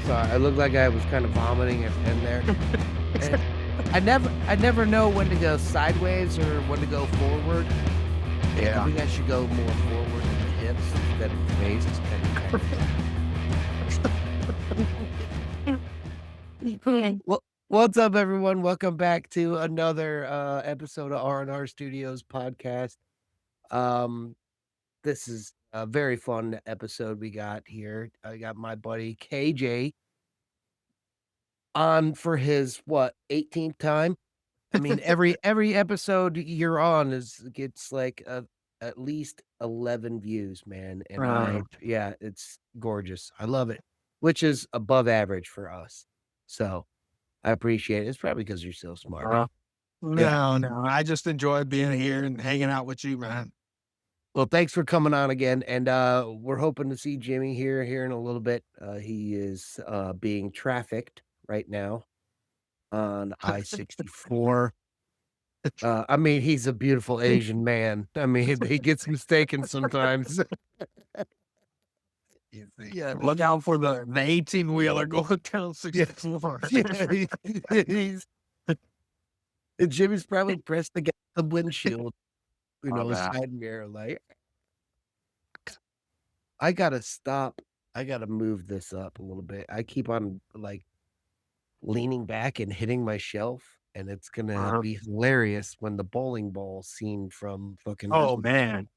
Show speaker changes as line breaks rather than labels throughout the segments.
Sorry, I looked like I was kind of vomiting at the end there. And I never know when to go sideways or when to go forward. I
Yeah.
think I should go more forward in the hips instead of the face. Well, what's up, everyone? Welcome back to another episode of R&R Studios podcast. Um, this is a very fun episode we got here. I got my buddy KJ on for his 18th time. I mean, every episode you're on gets like at least 11 views, man. And it's gorgeous. I love it, which is above average for us. So I appreciate it. It's probably because you're so smart. Yeah.
No. I just enjoy being here and hanging out with you, man.
Well, thanks for coming on again. And we're hoping to see Jimmy here in a little bit. He is being trafficked right now on I-64. I mean, he's a beautiful Asian man. I mean, he gets mistaken sometimes.
Yeah, look out for the 18-wheeler going down 64.
He's Jimmy's probably pressed against the windshield, side mirror, like, I gotta stop. I gotta move this up a little bit. I keep on, like, leaning back and hitting my shelf, and it's gonna be hilarious when the bowling ball scene from fucking
Oh, man.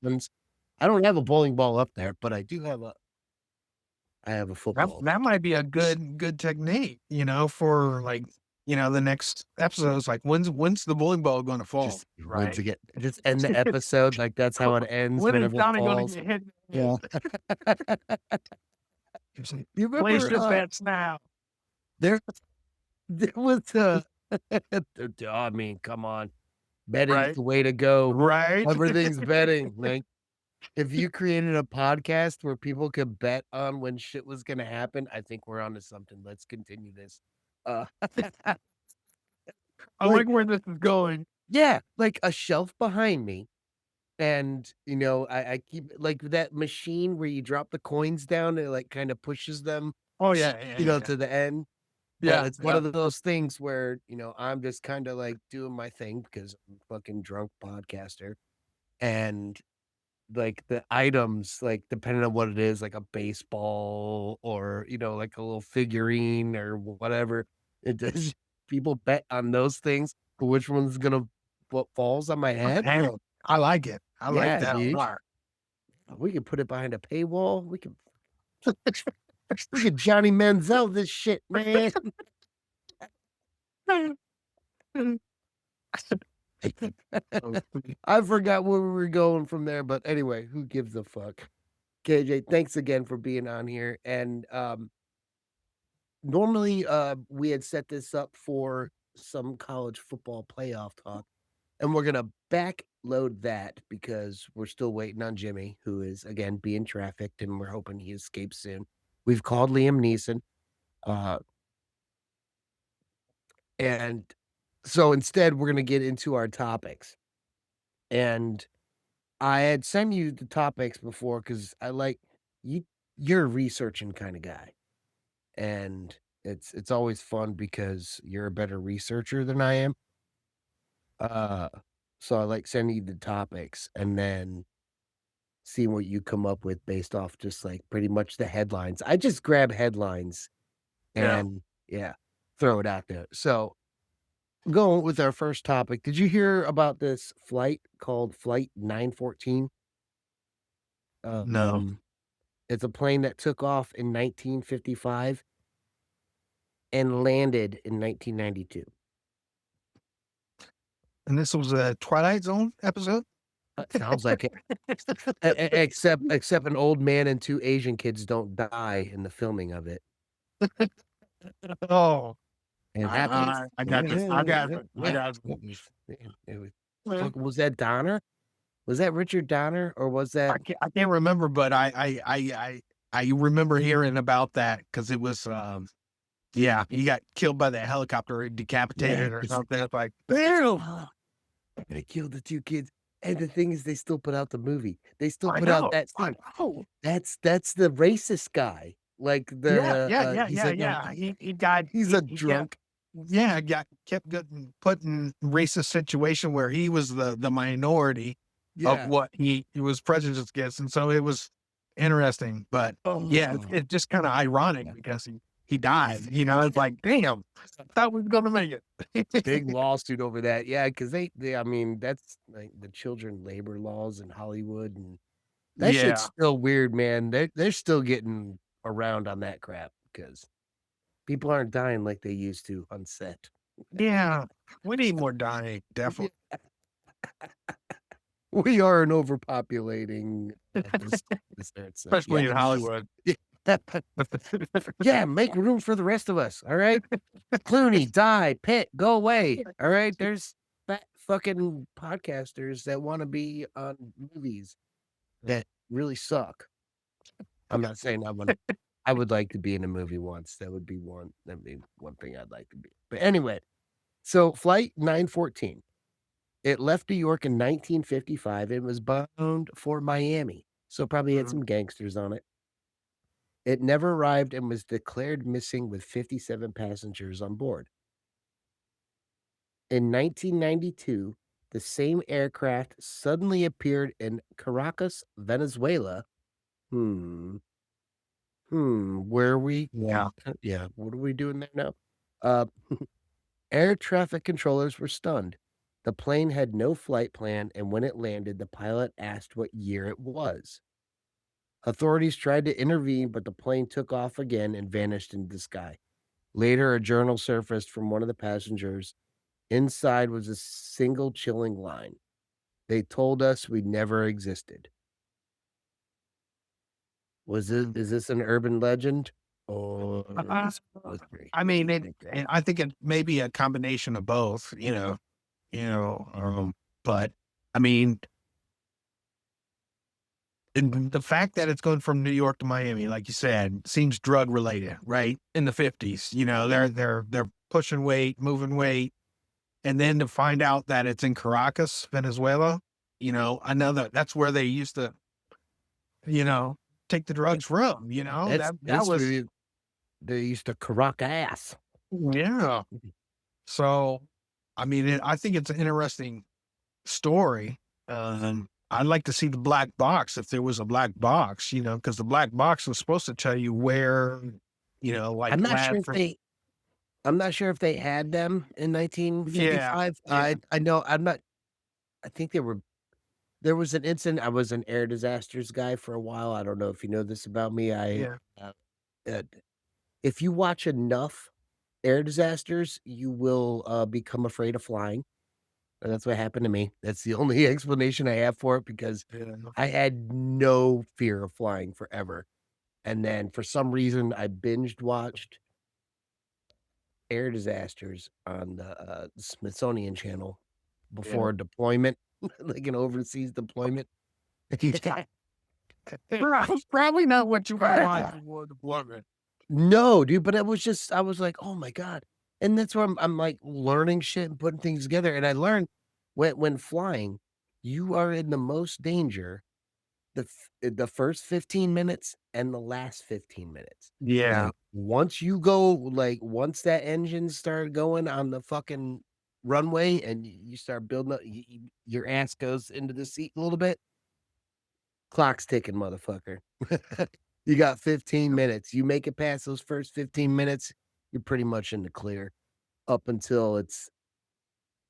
I don't have a bowling ball up there, but I have a
That
football.
that might be a good technique, for the next episodes. Like when's the bowling ball gonna fall?
Once again, just end the episode like that's how it ends
When is
whenever it
Donnie gonna
falls.
get hit?
Yeah. You
Place
remember,
your bets now.
there was, I mean, come on. Betting's
Right.
the way to go.
Right.
Everything's betting. Like, if you created a podcast where people could bet on when shit was gonna happen, I think we're onto something. Let's continue this.
I like where this is going.
Yeah, like a shelf behind me. And, I keep like that machine where you drop the coins down and it like kind of pushes them,
Oh, yeah.
to the end. But it's one of those things where, I'm just kind of like doing my thing because I'm a fucking drunk podcaster. And like the items, like depending on what it is, like a baseball or, like a little figurine or whatever, it does. People bet on those things for which one's what falls on my head.
Damn, I like it. I like that a
dude.
lot.
We can put it behind a paywall. We can Johnny Manziel this shit, man. I forgot where we were going from there, but anyway, who gives a fuck? KJ, thanks again for being on here. And normally we had set this up for some college football playoff talk, and we're gonna backload that because we're still waiting on Jimmy, who is again being trafficked, and we're hoping he escapes soon. We've called Liam Neeson. And so instead, we're gonna get into our topics. And I had sent you the topics before because I like you. You're a researching kind of guy, and it's always fun because you're a better researcher than I am. So I like sending you the topics and then seeing what you come up with based off just like pretty much the headlines. I just grab headlines and throw it out there. So going with our first topic, did you hear about this flight called Flight 914?
No.
It's a plane that took off in 1955 and landed in 1992.
And this was a Twilight Zone episode?
Sounds like it. Except an old man and two Asian kids don't die in the filming of it.
Oh.
And
I got this.
Was that Donner? Was that Richard Donner or was that?
I can't remember, but I remember hearing about that because it was he got killed by the helicopter, decapitated or something. It's like, damn,
They killed the two kids. And the thing is, they still put out the movie. They still put out that scene. That's the racist guy. Like
Yeah,
the,
yeah, yeah,
he's
yeah,
like
yeah. He got
he's a
he got
drunk.
yeah, got kept getting put in racist situation where he was the minority of
Yeah.
what he was prejudiced against, and so it was interesting. But yeah,
Oh,
it's just kind of ironic
yeah.
because he died. You know, it's like, damn, I thought we were gonna make
Big
it.
lawsuit over that. Yeah, because they I mean, that's like the children labor laws in Hollywood, and that shit's
Yeah,
still weird, man. They're still getting around on that crap because people aren't dying like they used to on set.
yeah. We need more dying,
Yeah,
definitely.
we are an overpopulating, this earth, so yeah.
Especially in Hollywood.
Yeah, yeah, make room for the rest of us, alright? Clooney, die, Pitt, go away, alright? There's fat fucking podcasters that wanna be on movies that really suck. I'm not saying I would like to be in a movie once, that'd be one thing I'd like to be. But anyway, so Flight 914, it left New York in 1955 and was bound for Miami, so probably had
Mhm.
some gangsters on it. It never arrived and was declared missing with 57 passengers on board. In 1992, the same aircraft suddenly appeared in Caracas, Venezuela. Hmm. Where are we?
Yeah.
Yeah, what are we doing there now? Uh, air traffic controllers were stunned. The plane had no flight plan, and when it landed, the pilot asked what year it was. Authorities tried to intervene, but the plane took off again and vanished into the sky. Later, a journal surfaced from one of the passengers. Inside was a single chilling line. They told us we never existed.
Mm.
Is this an urban legend or
Uh,
is it history?
I mean, and I think it may be a combination of both, you know, but I mean, and the fact that it's going from New York to Miami, like you said, seems drug related, right? In the 50s, they're pushing weight, moving weight, and then to find out that it's in Caracas, Venezuela, I know that's where they used to, you know, take the
Yeah,
drugs from, that
that's
was
really they used to Caracas.
yeah. So, I mean, I think it's an interesting story. I'd like to see the black box if there was a black box, because the black box was supposed to tell you where,
I'm
like
not sure
lab
if
for
I'm not sure if they had them in
yeah,
1955.
yeah,
I know I'm not I think there was an incident. I was an air disasters guy for a while. I don't know if you know this about me.
yeah,
Uh, uh, if you watch enough air disasters, you will, become afraid of flying. And that's what happened to me. That's the only explanation I have for it because
yeah.
I had no fear of flying forever. And then for some reason, I binged watched air disasters on the, Smithsonian Channel
Yeah.
before deployment, like an overseas deployment.
Probably not what you would want for deployment.
No, dude, but I was like, "Oh my god." And that's where I'm like learning shit and putting things together, and I learned when flying, you are in the most danger the first 15 minutes and the last 15 minutes.
Yeah,
Like, once that engine started going on the fucking runway and you start building up, your ass goes into the seat a little bit, clock's ticking, motherfucker. You got 15 minutes. You make it past those first 15 minutes, you're pretty much in the clear up until it's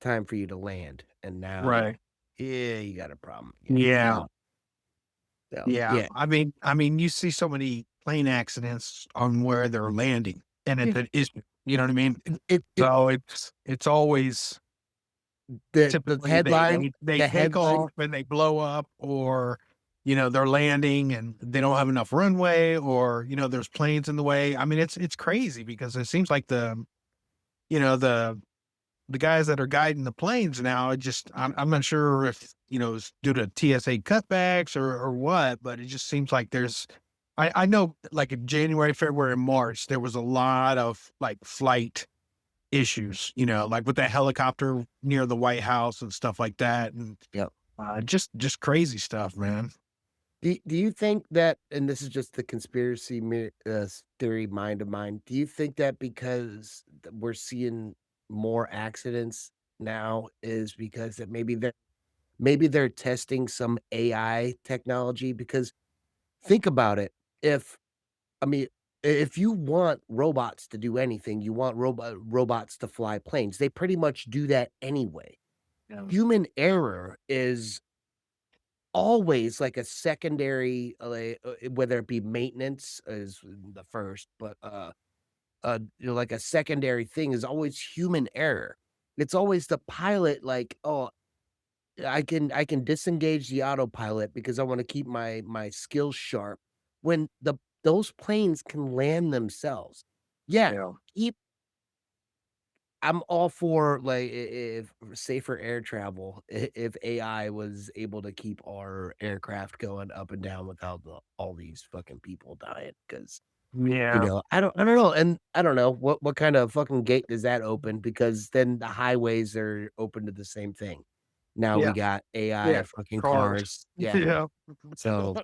time for you to land, and now,
right.
yeah, you got a problem again.
Yeah,
So,
yeah.
yeah.
I mean, you see so many plane accidents on where they're landing, and
Yeah.
it's an issue. You know what I mean?
It
So it's always
the
typically they
headline
they they
the
take
headline
off and they blow up, or they're landing and they don't have enough runway, or there's planes in the way. I mean, it's crazy because it seems like you know the the guys that are guiding the planes now, I'm not sure if it's due to TSA cutbacks or what, but it just seems like I know, like in January, February, and March there was a lot of like flight issues, like with that helicopter near the White House and stuff like that, and
Yep.
just crazy stuff, man.
Do you think that, and this is just the conspiracy theory mind of mine, do you think that because we're seeing more accidents now is because that maybe they're testing some AI technology? Because think about it, if I mean, if you want robots to do anything, you want robots to fly planes, they pretty much do that anyway.
Yeah.
Human error is always like a secondary, whether it be maintenance is the first, but, like a secondary thing is always human error. It's always the pilot like, "Oh, I can disengage the autopilot because I wanna keep my skills sharp," when those planes can land themselves. Yeah,
Yeah.
keep I'm all for, like, if safer air travel, if AI was able to keep our aircraft going up and down without all these fucking people dying, because
Yeah.
I don't know, and I don't know, what kind of fucking gate does that open? Because then the highways are open to the same thing. Now we
Yeah.
got AI
Yeah.
fucking
Cars.
cars. Yeah.
Yeah.
So,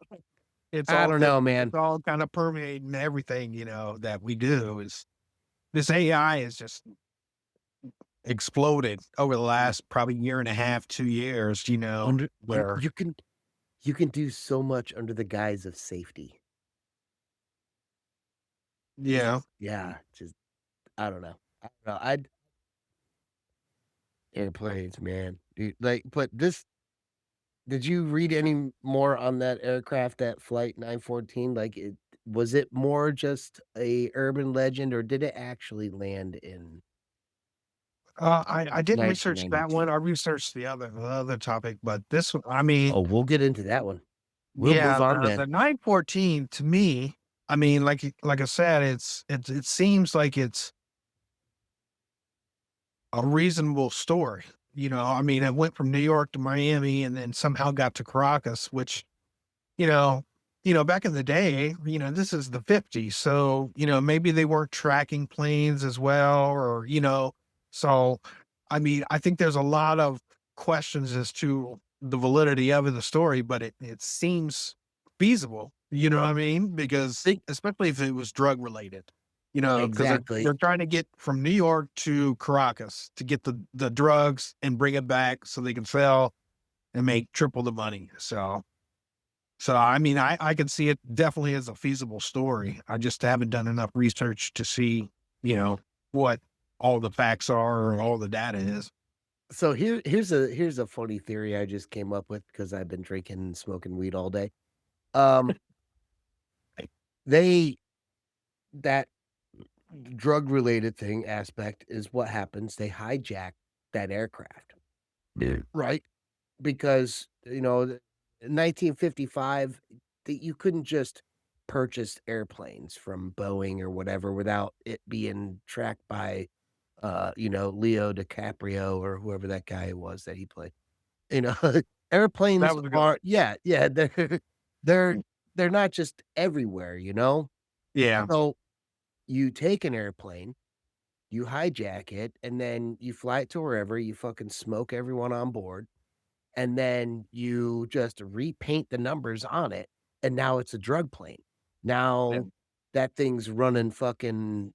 It's
I
all
don't
just
know,
it's
man.
all kind of permeating everything, that we do is this AI is just exploded over the last probably year and a half, 2 years,
Under you
where
you can you can do so much under the guise of safety.
yeah.
Yeah, just I don't know. I don't know. I'd airplanes, man. Dude, like, but this did you read any more on that aircraft, that Flight 914? Like, was it more just a urban legend, or did it actually land in
I didn't research that
1992?
one. I researched the other topic, but this one, I mean,
Oh, we'll get into that one. We'll
yeah,
move on
the
then.
914 to me, I mean, like I said, it seems like it's a reasonable story. I mean, it went from New York to Miami and then somehow got to Caracas, which you know back in the day, this is the 50s, so maybe they weren't tracking planes as well, or so I mean, I think there's a lot of questions as to the validity of the story, but it seems feasible, you know what I mean? Because
Think
especially if it was drug related, because they're
exactly.
trying to get from New York to Caracas to get the drugs and bring it back so they can sell and make triple the money. So, I mean, I can see it definitely as a feasible story. I just haven't done enough research to see, what all the facts are or all the data is.
So here's a funny theory I just came up with because I've been drinking and smoking weed all day. Um, they that drug related thing aspect is what happens. They hijack that aircraft, right? Because, in 1955, you couldn't just purchase airplanes from Boeing or whatever without it being tracked by, Leo DiCaprio or whoever that guy was that he played. You know,
That
airplanes
was a good one.
are yeah, they're they're not just everywhere, you know?
Yeah.
So, you take an airplane, you hijack it, and then you fly it to wherever, you fucking smoke everyone on board, and then you just repaint the numbers on it, and now it's a drug plane.
Yeah.
Now that thing's running fucking,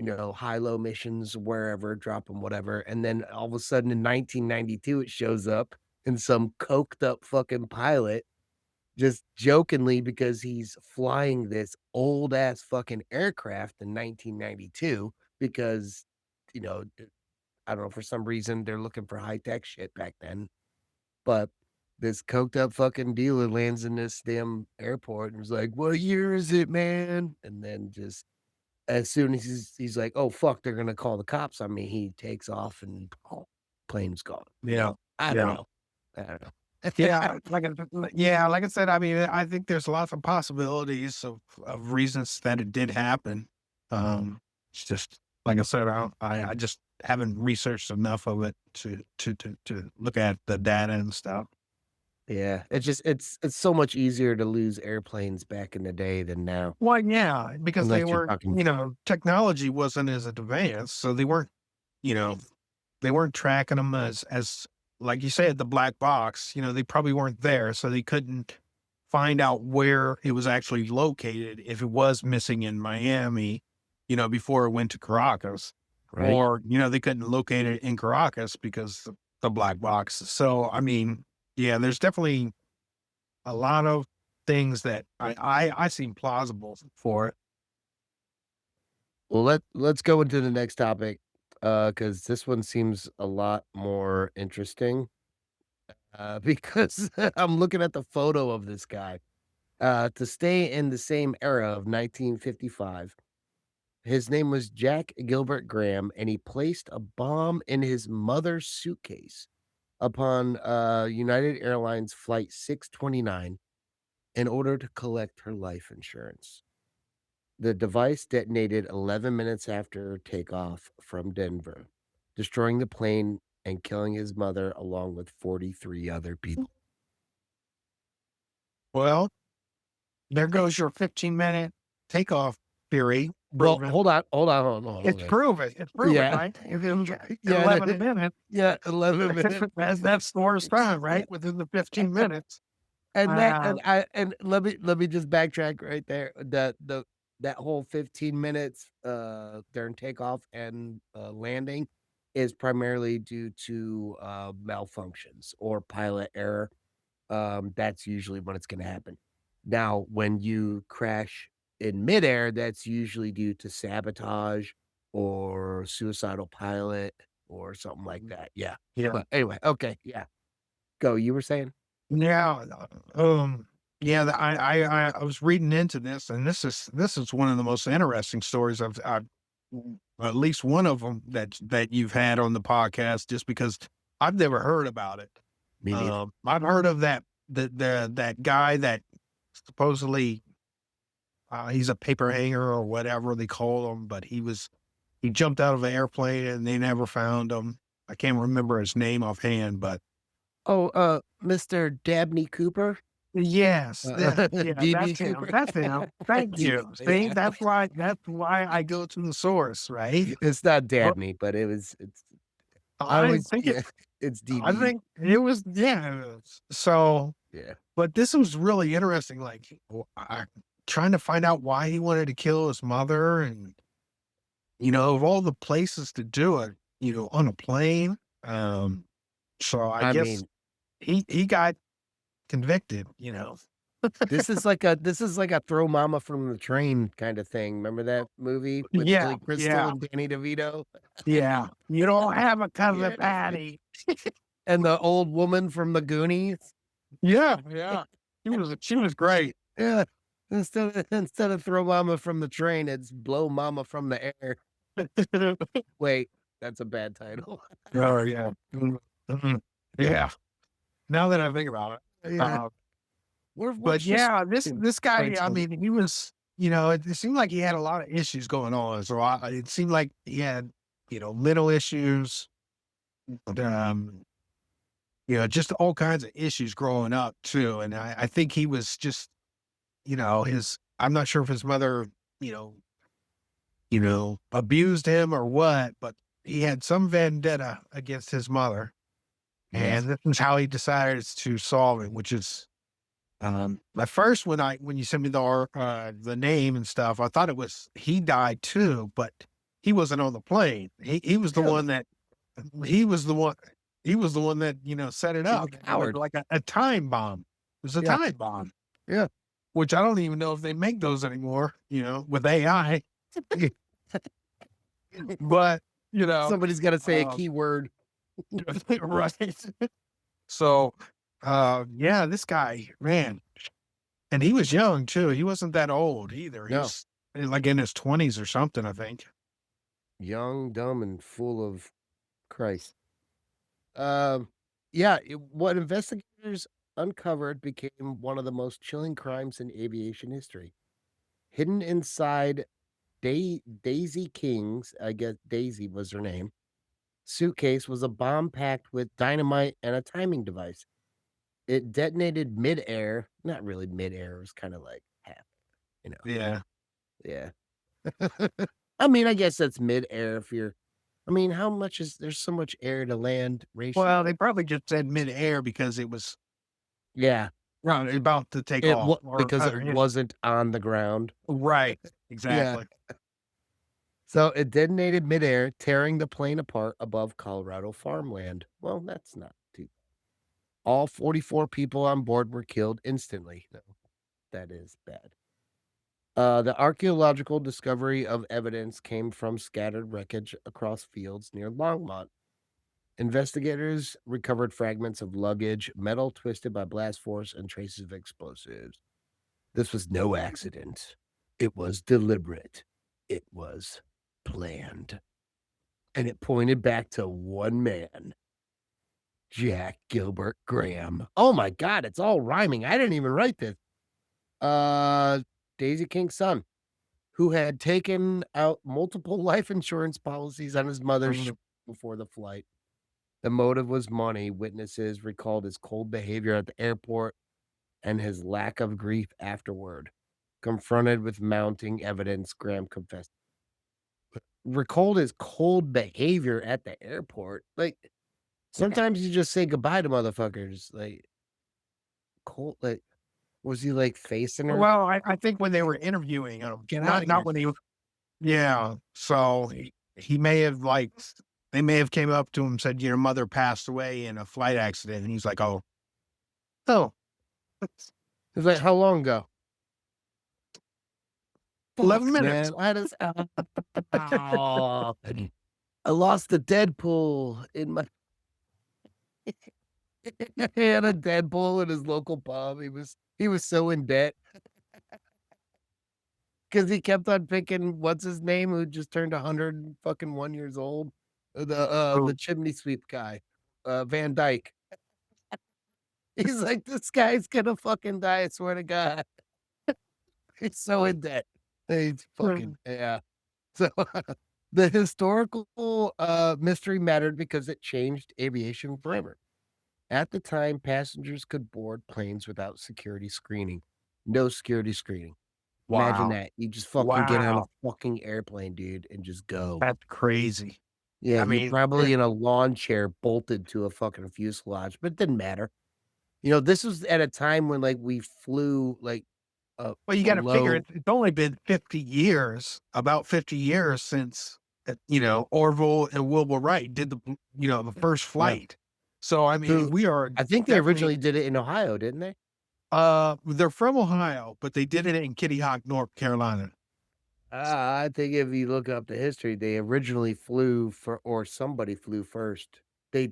high-low missions wherever, dropping whatever, and then all of a sudden in 1992, it shows up, and some coked up fucking pilot just jokingly because he's flying this old ass fucking aircraft in 1992 because, I don't know, for some reason, they're looking for high-tech shit back then, but this coked up fucking dealer lands in this damn airport and is like, "What year is it, man?" And then just as soon as he's like, "Oh, fuck, they're gonna call the cops on me," he takes off and plane's gone.
Yeah.
I don't
Yeah.
know. I don't know.
Like I said, I mean, I think there's lots of possibilities of reasons that it did happen. It's just like I said, I just haven't researched enough of it to look at the data and stuff.
Yeah, it's so much easier to lose airplanes back in the day than now,
Well, yeah, because
unless
they
you're
weren't,
talking
technology wasn't as advanced, so you know, they weren't tracking them as like you said, the black box. They probably weren't there, so they couldn't. find out where it was actually located if it was missing in Miami, before it went to Caracas,
right?
or, they couldn't locate it in Caracas because the black box. So, I mean, yeah, there's definitely a lot of things that I seem plausible for it.
Well, let's go into the next topic, because this one seems a lot more interesting, because I'm looking at the photo of this guy. To stay in the same era of 1955, his name was Jack Gilbert Graham, and he placed a bomb in his mother's suitcase upon, United Airlines Flight 629 in order to collect her life insurance. The device detonated 11 minutes after takeoff from Denver, destroying the plane and killing his mother along with 43 other people.
Well, there goes your 15-minute takeoff theory
Well,
proven.
hold on, okay.
It's proven,
Yeah.
right? If it was
Yeah,
11 minutes,
yeah, 11 minutes.
that's the worst time,
Yeah.
right? Within the 15 minutes.
And that
Uh,
and let me just backtrack right there. That whole 15 minutes, during takeoff and, landing is primarily due to, malfunctions or pilot error. That's usually when it's gonna happen. Now, when you crash in midair, that's usually due to sabotage or suicidal pilot or something like that, yeah.
yeah.
But anyway, okay, yeah. Go, you were saying?
Yeah, yeah, I was reading into this, and this is one of the most interesting stories at least one of them that you've had on the podcast, just because I've never heard about it.
Me neither.
I've heard of that guy that supposedly, he's a paper hanger or whatever they call him, but he jumped out of an airplane and they never found him. I can't remember his name offhand, but
Oh, Mr. Dabney Cooper?
yes, yeah,
DB
that's him,
Cooper?
that's him. Thank
DB,
you. See,
yeah.
that's why I go to the source, right?
It's not
But
Dabney, but it's I
I
always
think it
yeah, it's
I
DB.
think it was, yeah. So,
Yeah.
but this was really interesting, like, trying to find out why he wanted to kill his mother, and, of all the places to do it, on a plane. So I
I
guess
mean,
he got convicted.
this is like a throw mama from the train kinda thing. Remember that movie with
Yeah,
Billy Crystal
yeah,
and Danny DeVito?
yeah. You don't have a cousin
Yeah.
Patty.
And the old woman from the Goonies?
Yeah, yeah. She was great.
Yeah. Instead of throw mama from the train, it's blow mama from the air. Wait, that's a bad title.
Oh, yeah. Mhm. Yeah. Now that I think about it.
Yeah.
Uh,
We're
but
just
yeah, this guy, I
brainstorming.
mean, he was, it seemed like he had a lot of issues going on. So it seemed like he had, mental issues, um, just all kinds of issues growing up too. And I think he was just, I'm not sure if his mother, you know, abused him or what, but he had some vendetta against his mother.
Yeah.
And this is how he decided to solve it, which is, at first when you sent me the name and stuff, I thought it was he died too, but he wasn't on the plane. He was the one
Really?
that he was the one he was the one that, set it
He's a
up. It was
coward.
like a time bomb. It was a
Yeah.
time bomb,
Yeah.
which I don't even know if they make those anymore, with AI. But, you know,
Somebody's gotta say a
um,
keyword.
right. So, yeah, this guy, man, and he was young too. He wasn't that old either. He
No.
was, like, in his 20s or something, I think.
Young, dumb, and full of Christ. Um, yeah, what investigators uncovered became one of the most chilling crimes in aviation history. Hidden inside Daisy King's, I guess Daisy was her name, suitcase was a bomb packed with dynamite and a timing device. It detonated midair, not really midair, it was kinda like half, you know?
Yeah.
Yeah. I mean, I guess that's midair if you're I mean, how much is there's so much air to land ratio.
Well, they probably just said midair because it was
Yeah.
right, about to take
It
off
wa
or,
because it wasn't on the ground.
right,
Yeah.
exactly.
So it detonated midair, tearing the plane apart above Colorado farmland. Well, that's not too all 44 people on board were killed instantly. No, that is bad. The archaeological discovery of evidence came from scattered wreckage across fields near Longmont. Investigators recovered fragments of luggage, metal twisted by blast force, and traces of explosives. This was no accident. It was deliberate. It was planned. And it pointed back to one man, Jack Gilbert Graham. Oh my God, it's all rhyming. I didn't even write this. Uh, Daisy King's son, who had taken out multiple life insurance policies on his mother's
Mhm.
before the flight. The motive was money. Witnesses recalled his cold behavior at the airport and his lack of grief afterward. Confronted with mounting evidence, Graham confessed. Recalled his cold behavior at the airport. Like, sometimes you just say goodbye to motherfuckers. Like, cold, like, was he like facing her?
Well, I think when they were interviewing him,
Get out
not
of here.
when he yeah, so he may have, like they may have came up to him and said, "Your mother passed away in a flight accident," and he's like, "Oh, it's
He's like, how long ago?
11
Fuck,
minutes."
man. Why does oh, I lost the Deadpool in my he had a Deadpool in his local pub. He was so in debt because he kept on picking what's his name who just turned 100 fucking 1 years old. The
Oh,
chimney sweep guy, Van Dyke. He's like, "This guy's gonna fucking die, I swear to God." He's so in debt. He's fucking
mm,
yeah. So, the historical, mystery mattered because it changed aviation forever. At the time, passengers could board planes without security screening. No security screening. Imagine
wow,
that. You just fucking get on a
wow,
fucking airplane, dude, and just go.
that's crazy.
Yeah,
I
you're
mean,
probably in a lawn chair bolted to a fucking fuselage, but it didn't matter. This was at a time when, like, we flew, like,
well, you
a
gotta figure
low.
it's only been 50 years, about 50 years since, Orville and Wilbur Wright did the first
Yeah.
flight. So, I mean,
Who
we are
I think they
definitely
originally did it in Ohio, didn't they?
they're from Ohio, but they did it in Kitty Hawk, North Carolina.
I think if you look up the history, they originally flew for or somebody flew first. They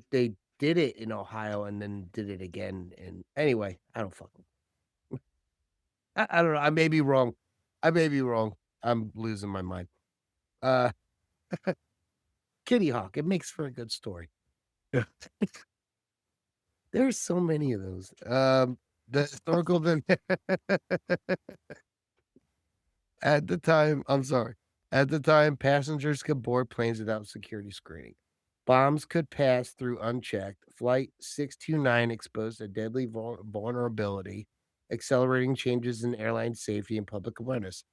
did it in Ohio and then did it again and anyway, I don't fucking I don't know, I may be wrong. I may be wrong. I'm losing my mind. Uh, Kitty Hawk, it makes for a good story.
Yeah.
There's so many of those. The historical event at the time I'm sorry. At the time, passengers could board planes without security screening. Bombs could pass through unchecked. Flight 629 exposed a deadly vulnerability, accelerating changes in airline safety and public awareness.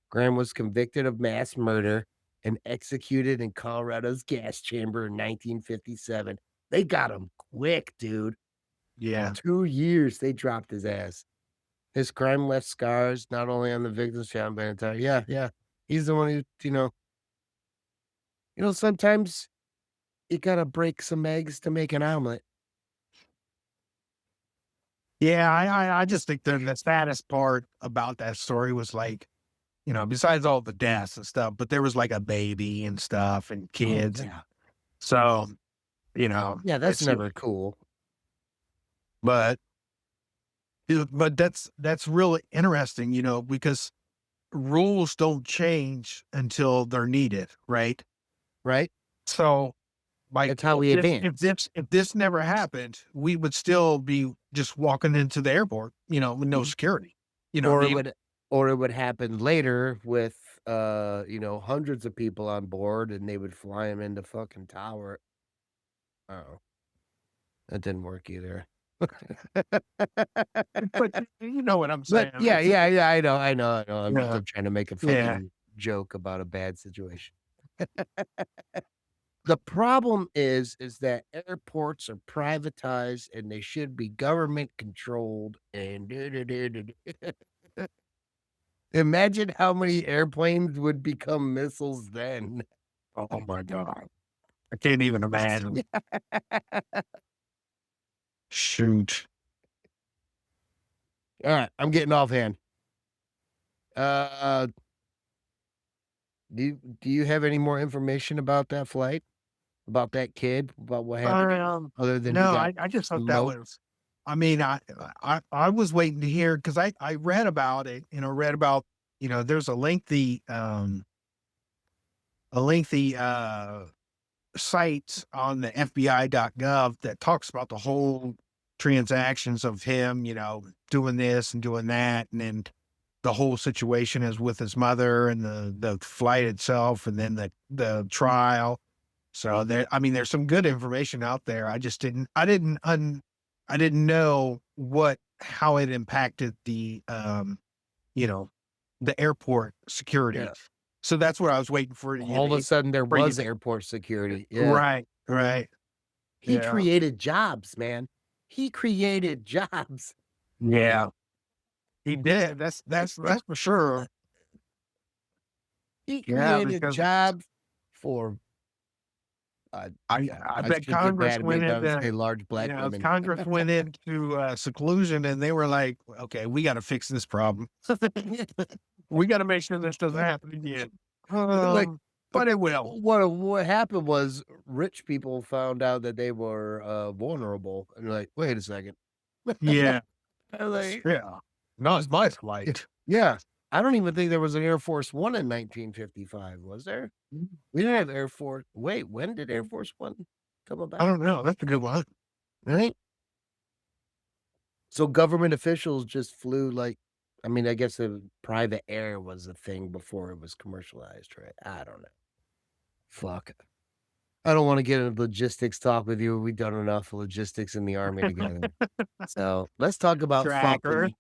Graham was convicted of mass murder and executed in Colorado's gas chamber in 1957. They got him quick, dude.
Yeah.
2 years they dropped his ass. His crime left scars not only on the victim's family, but entire yeah, yeah. He's the one who, sometimes you gotta break some eggs to make an omelet.
Yeah, I just think the saddest part about that story was, like, besides all the deaths and stuff, but there was, like, a baby and stuff and
Oh,
kids, and
yeah.
so,
Yeah, that's
it's
never cool.
but but that's really interesting, because rules don't change until they're needed, right?
Right?
So, like,
That's how we advance.
if this never happened, we would still be just walking into the airport, with no
Mhm.
security. You know what I
Or it
mean?
would or it would happen later with, hundreds of people on board, and they would fly him into fucking tower. Oh, that didn't work either.
But you know what I'm
But
saying.
yeah, yeah, yeah, I know. I'm
Yeah,
still trying to make a
yeah.
fucking joke about a bad situation. The problem is that airports are privatized and they should be government controlled and imagine how many airplanes would become missiles then.
Oh my god. I can't even imagine. Shoot.
Alright, I'm getting offhand. Uh, do you have any more information about that flight? About that kid? About what happened? Other than he
No,
got
I just thought that
smoked?
was I mean, I was waiting to hear because I read about it, read about, there's a lengthy site on the FBI.gov that talks about the whole transactions of him, doing this and doing that. And then the whole situation is with his mother and the flight itself and then the trial. So there, I mean, there's some good information out there. I didn't know how it impacted you know, the airport security.
Yeah.
So that's what I was waiting for you
All of a
to
sudden, there
for you
was
to
airport security. Yeah.
Right, right.
He
Yeah.
created jobs, man. He created jobs.
Yeah. He did. That's for sure.
He
Yeah,
created
because
jobs for, uh, yeah,
I
I
bet
should get
Congress
mad at me
went
if I would
into
say large black women.
Congress went into seclusion and they were like, okay, we got to fix this problem. We got to make sure this doesn't happen again.
Like,
But it will.
what happened was rich people found out that they were, vulnerable, and they're like, "Wait a second."
Yeah.
I'm like,
Yeah. Not my flight.
yeah. I don't even think there was an Air Force One in 1955, was there? We didn't have Air Force wait, when did Air Force One come
I
about?
don't know. That's a good one.
Right? So government officials just flew like I mean, I guess the private air was a thing before it was commercialized, right? I don't know. Fuck. I don't wanna get into logistics talk with you. We've done enough logistics in the army together. So, let's talk about
Tracker.
fucking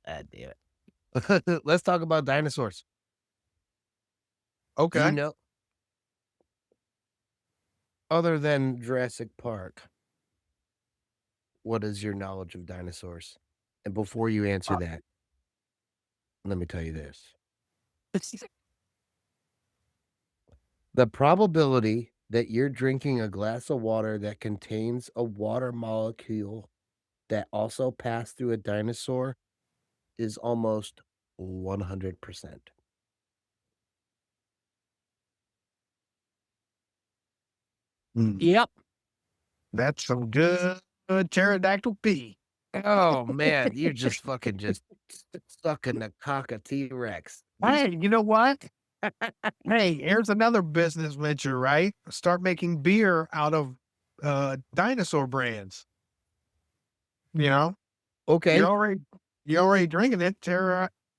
ah, damn it. Let's talk about dinosaurs. Do you
Okay.
know other than Jurassic Park, what is your knowledge of dinosaurs? And before you answer
Uh,
that, let me tell you this. The probability that you're drinking a glass of water that contains a water molecule that also passed through a dinosaur is almost 100%.
mm,
Yep.
that's some good pterodactyl pee.
Oh, man, you're just fucking just sucking the cock of T-Rex.
Hey, you know what? Hey, here's another business venture, right? Start making beer out of dinosaur brands. You know, you
Okay.
already you already drinking it.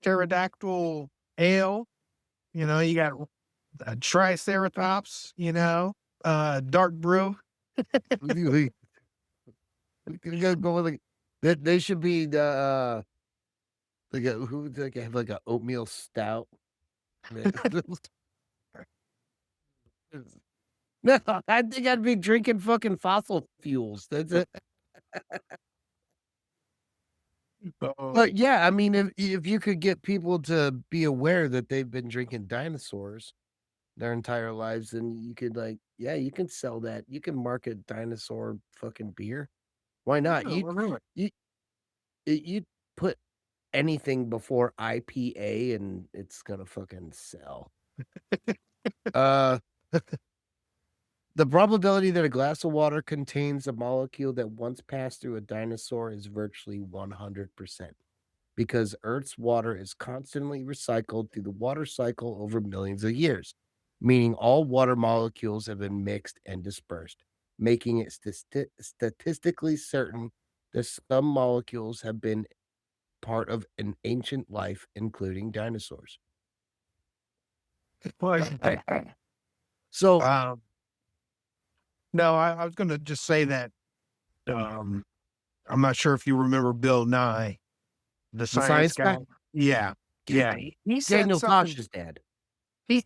Pterodactyl ale. You got triceratops. Dark brew.
We we gotta go with like they should be the, like a who like have like a oatmeal stout. No, I think I'd be drinking fucking fossil fuels. That's it.
Uh,
But yeah, I mean, if you could get people to be aware that they've been drinking dinosaurs their entire lives, then you could like, yeah, you can sell that. You can market dinosaur fucking beer. Why not?
yeah, really.
You you put anything before IPA and it's gonna fucking sell. Uh, the probability that a glass of water contains a molecule that once passed through a dinosaur is virtually 100%. Because Earth's water is constantly recycled through the water cycle over millions of years, meaning all water molecules have been mixed and dispersed, making it statistically certain that some molecules have been part of an ancient life, including dinosaurs.
Well,
So,
um, no, I was going to just say that um, I'm not sure if you remember Bill Nye, the
the
science
science
guy.
guy,
Yeah,
yeah,
yeah. He said
Daniel
something.
Tosh's dad.
He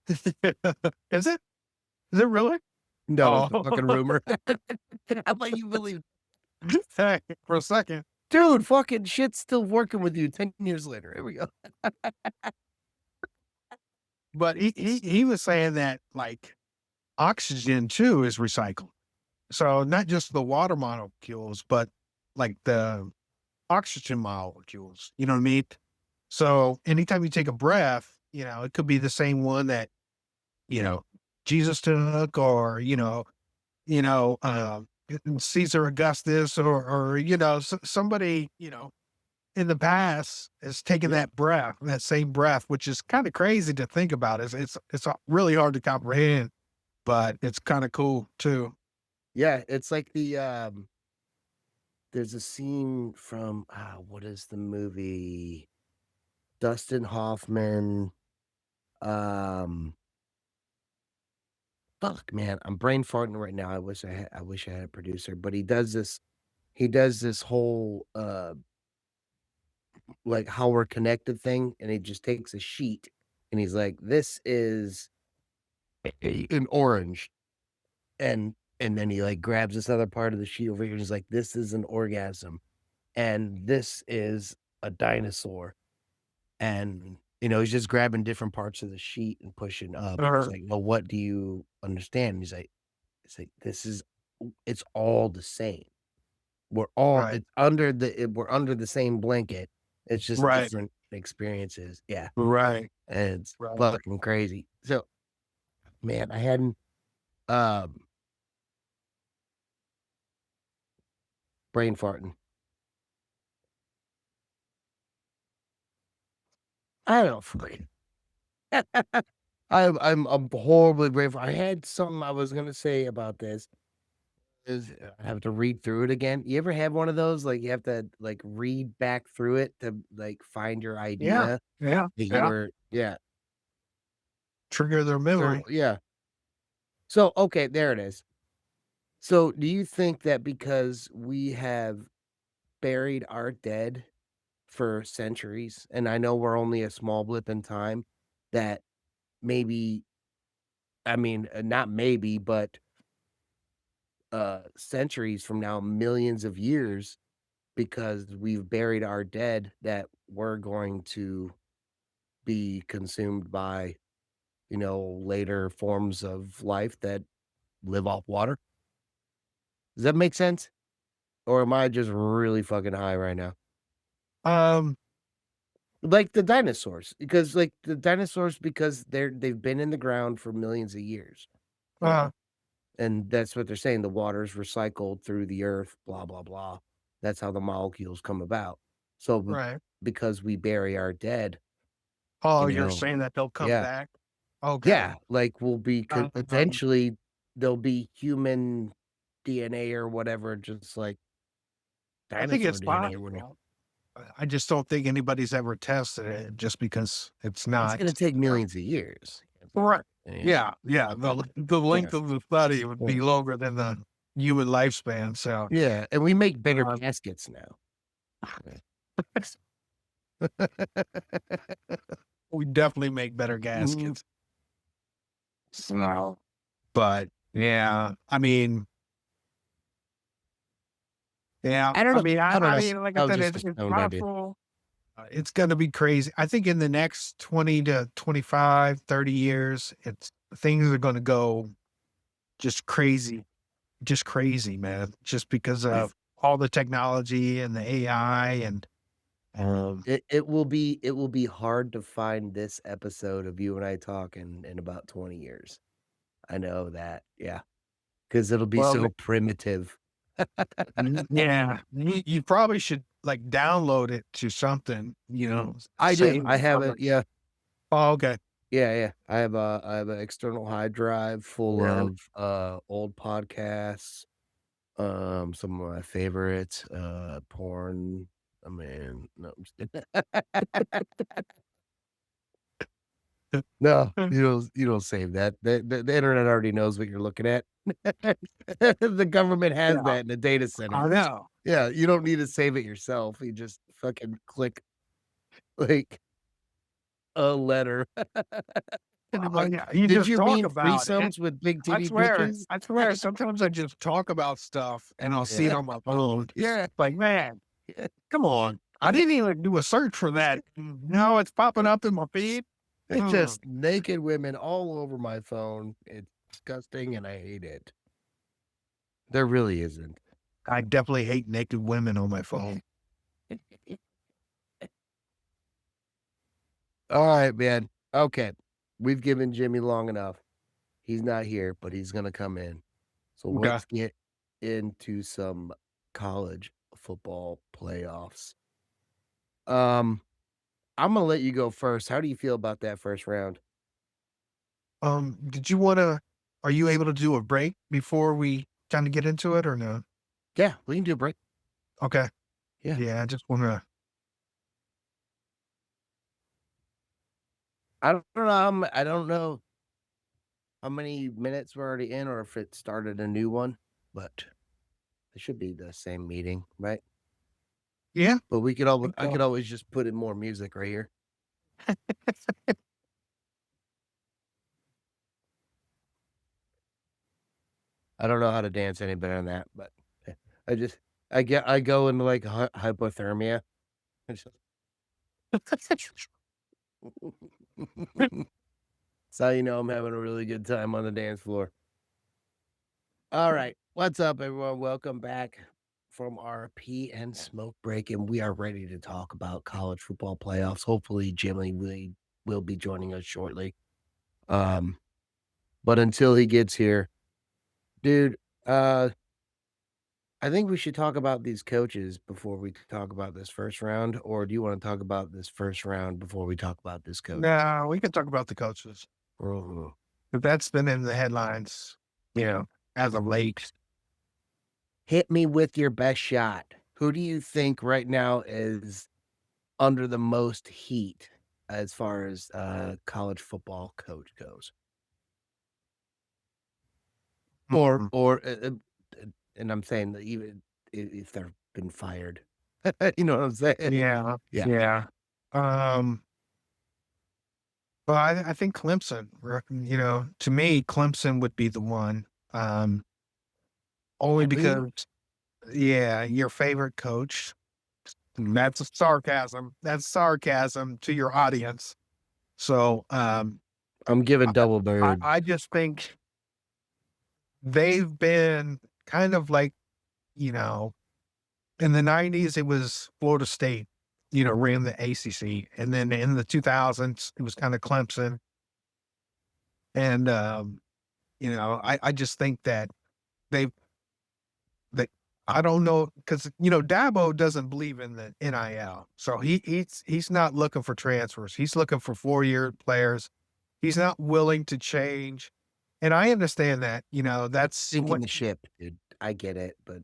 Is it? Is it really?
No, it's a
Oh,
fucking rumor. How about you believe
hey, for a second.
dude, fucking shit's still working with you 10 years later. Here we go.
But he was saying that, like, oxygen too is recycled. So not just the water molecules, but like the oxygen molecules, you know what I mean? So anytime you take a breath, it could be the same one that, you know, Jesus took, or, Caesar Augustus, or, somebody, in the past has taken
Yeah.
that same breath, which is kind of crazy to think about. It's really hard to comprehend, but it's kind of cool too.
Yeah, it's like there's a scene from, what is the movie? Dustin Hoffman, um, fuck, man, I'm brain farting right now. I wish I had a producer, but he does this whole, like, how we're connected thing, and he just takes a sheet, and he's like, "This is an orange," and then he, like, grabs this other part of the sheet over here, and he's like, "This is an orgasm, and this is a dinosaur." And, he's just grabbing different parts of the sheet and pushing up. He's
Uh,
like, "Well, what do you understand?" And he's like, it's all the same.
right,
We're under the same blanket. It's just
right,
different experiences." Yeah,
right.
and it's
Right.
fucking crazy. So, man, I hadn't, um, brain farting. I don't fucking I'm horribly brain fart. I had something I was gonna say about this. I have to read through it again. You ever have one of those, like, you have to, like, read back through it to, like, find your
Yeah,
idea
yeah,
that you
yeah.
were yeah.
Trigger their
So,
memory.
yeah. So, okay, there it is. So, do you think that because we have buried our dead for centuries, and I know we're only a small blip in time, that maybe I mean, not maybe, but, centuries from now, millions of years, because we've buried our dead, that we're going to be consumed by, later forms of life that live off water? Does that make sense? Or am I just really fucking high right now?
Um,
Like the dinosaurs, because like the dinosaurs, because they've been in the ground for millions of years, you
uh,
know, and that's what they're saying. The water's recycled through the earth, blah blah blah. That's how the molecules come about. So
right.
because we bury our dead,
Oh,
you
you're
know,
saying that they'll come
yeah,
back? Okay.
yeah, like we'll be
Um,
eventually there'll be human DNA or whatever, just like
I think
dinosaur
it's
DNA or whatever.
possible. I just don't think anybody's ever tested it just because it's
It's gonna
not.
take
uh,
millions of years.
Right.
Yeah,
Yeah, yeah. The
yeah,
length of the study would
yeah.
be longer than the human lifespan. So,
Yeah, and we make better
um,
caskets now.
we definitely make better
Mhm.
gaskets.
So,
But yeah, I mean, yeah,
I don't
I
know.
mean,
I don't know.
like I
That was
said,
just a
it's
stoned idea.
possible. It's gonna be crazy. I think in the next 20 to 25, 30 years, things are gonna go just crazy, man, just because of all the technology and the AI and, um
It will be hard to find this episode of you and I talking in about 20 years. I know that, yeah, because 'cause it'll be
well,
so primitive.
yeah, you probably should, like, download it to something,
I do,
save
I
it
have
from
it,
it.
yeah.
Oh, okay.
Yeah, yeah. I have an external hard drive full
Yeah.
of, old podcasts, some of my favorites, porn. I mean, no, I'm just kidding. No, you don't save that. The internet already knows what you're looking at. The government has
Yeah,
that in a data center.
I know.
Yeah, you don't need to save it yourself. You just fucking click, like, a letter.
And I'm like, yeah, you
Did
just
you
talk
mean
about it.
threesomes with big titty bitches?
I swear, sometimes I just talk about stuff and I'll see it
Yeah.
on my phone.
Yeah.
Like, man,
Yeah.
come on. I didn't even do a search for that. No, it's popping up in my feed.
It's
Mm,
just naked women all over my phone. It's disgusting, and I hate it. There really isn't.
I definitely hate naked women on my phone.
Alright, man. Okay. We've given Jimmy long enough. He's not here, but he's gonna come in. So
Okay.
let's get into some college football playoffs. Um, I'm gonna let you go first. How do you feel about that first round?
Did you wanna are you able to do a break before we kinda get into it or no?
Yeah, we can do a break.
Okay.
Yeah.
Yeah, I just wanna
I don't know how many minutes we're already in or if it started a new one, but it should be the same meeting, right?
yeah, I
But
think
I
so.
could always just put in more music right here. I don't know how to dance any better than that, but I just I go into like hypothermia. It's just That's how you know I'm having a really good time on the dance floor. All right. What's up, everyone? Welcome back from our pee and smoke break, and we are ready to talk about college football playoffs. Hopefully, Jimmy will be joining us shortly. Um, but until he gets here, dude, uh, I think we should talk about these coaches before we talk about this first round, or do you want to talk about this first round before we talk about this coach?
No, we can talk about the coaches.
Mhm.
But that's been in the headlines, as of late.
Hit me with your best shot. Who do you think right now is under the most heat as far as, college football coach goes.
Mhm.
Or, and I'm saying that even if they've been fired. You know what I'm saying?
Yeah,
Yeah.
yeah. Um, but I think Clemson, to me, Clemson would be the one. Only
Really?
because, yeah, your favorite coach. That's a sarcasm. That's sarcasm to your audience. So,
I'm giving
I,
double
I
bird.
I just think they've been kind of like, you know, in the 90s, it was Florida State, ran the ACC. And then in the 2000s, it was kind of Clemson. And, I just think that they've, they, I don't know, because, Dabo doesn't believe in the NIL. So he's not looking for transfers. He's looking for 4-year players. He's not willing to change. And I understand that, that's
Sinking
what
the ship, dude. I get it, but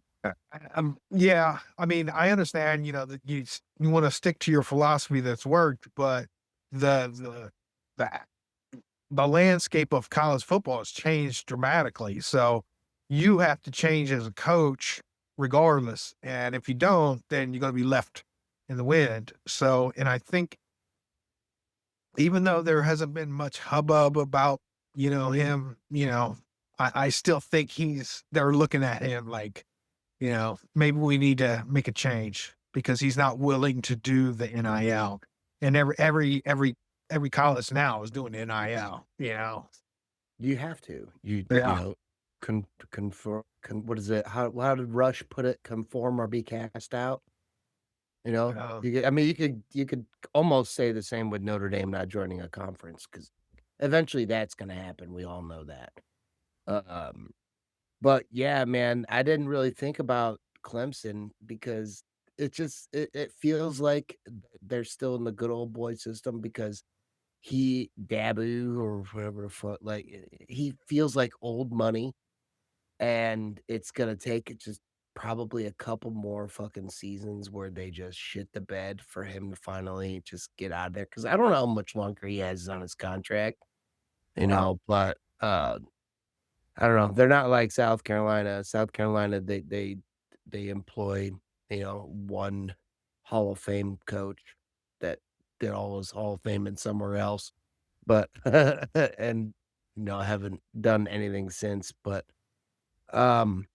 yeah, I mean, I understand, you wanna stick to your philosophy that's worked, but the the the the landscape of college football has changed dramatically, so you have to change as a coach regardless, and if you don't, then you're gonna be left in the wind. So, and I think even though there hasn't been much hubbub about, him, I still think they're looking at him like, maybe we need to make a change because he's not willing to do the NIL. And every college now is doing NIL.
you have to. You
Yeah.
know, conform what is it? How did Rush put it? Conform or be cast out? You know?
Um,
I mean, you could almost say the same with Notre Dame not joining a conference because eventually that's gonna happen, we all know that. Um, but yeah, man, I didn't really think about Clemson because it feels like they're still in the good old boy system because he Dabu or whatever the fuck, like, he feels like old money, and it's gonna take just probably a couple more fucking seasons where they just shit the bed for him to finally just get out of there. Because I don't know how much longer he has on his contract,
yeah.
but, I don't know. They're not like South Carolina. South Carolina, they employ, one Hall of Fame coach that did all his Hall of Fame and somewhere else. but and, I haven't done anything since, but, um,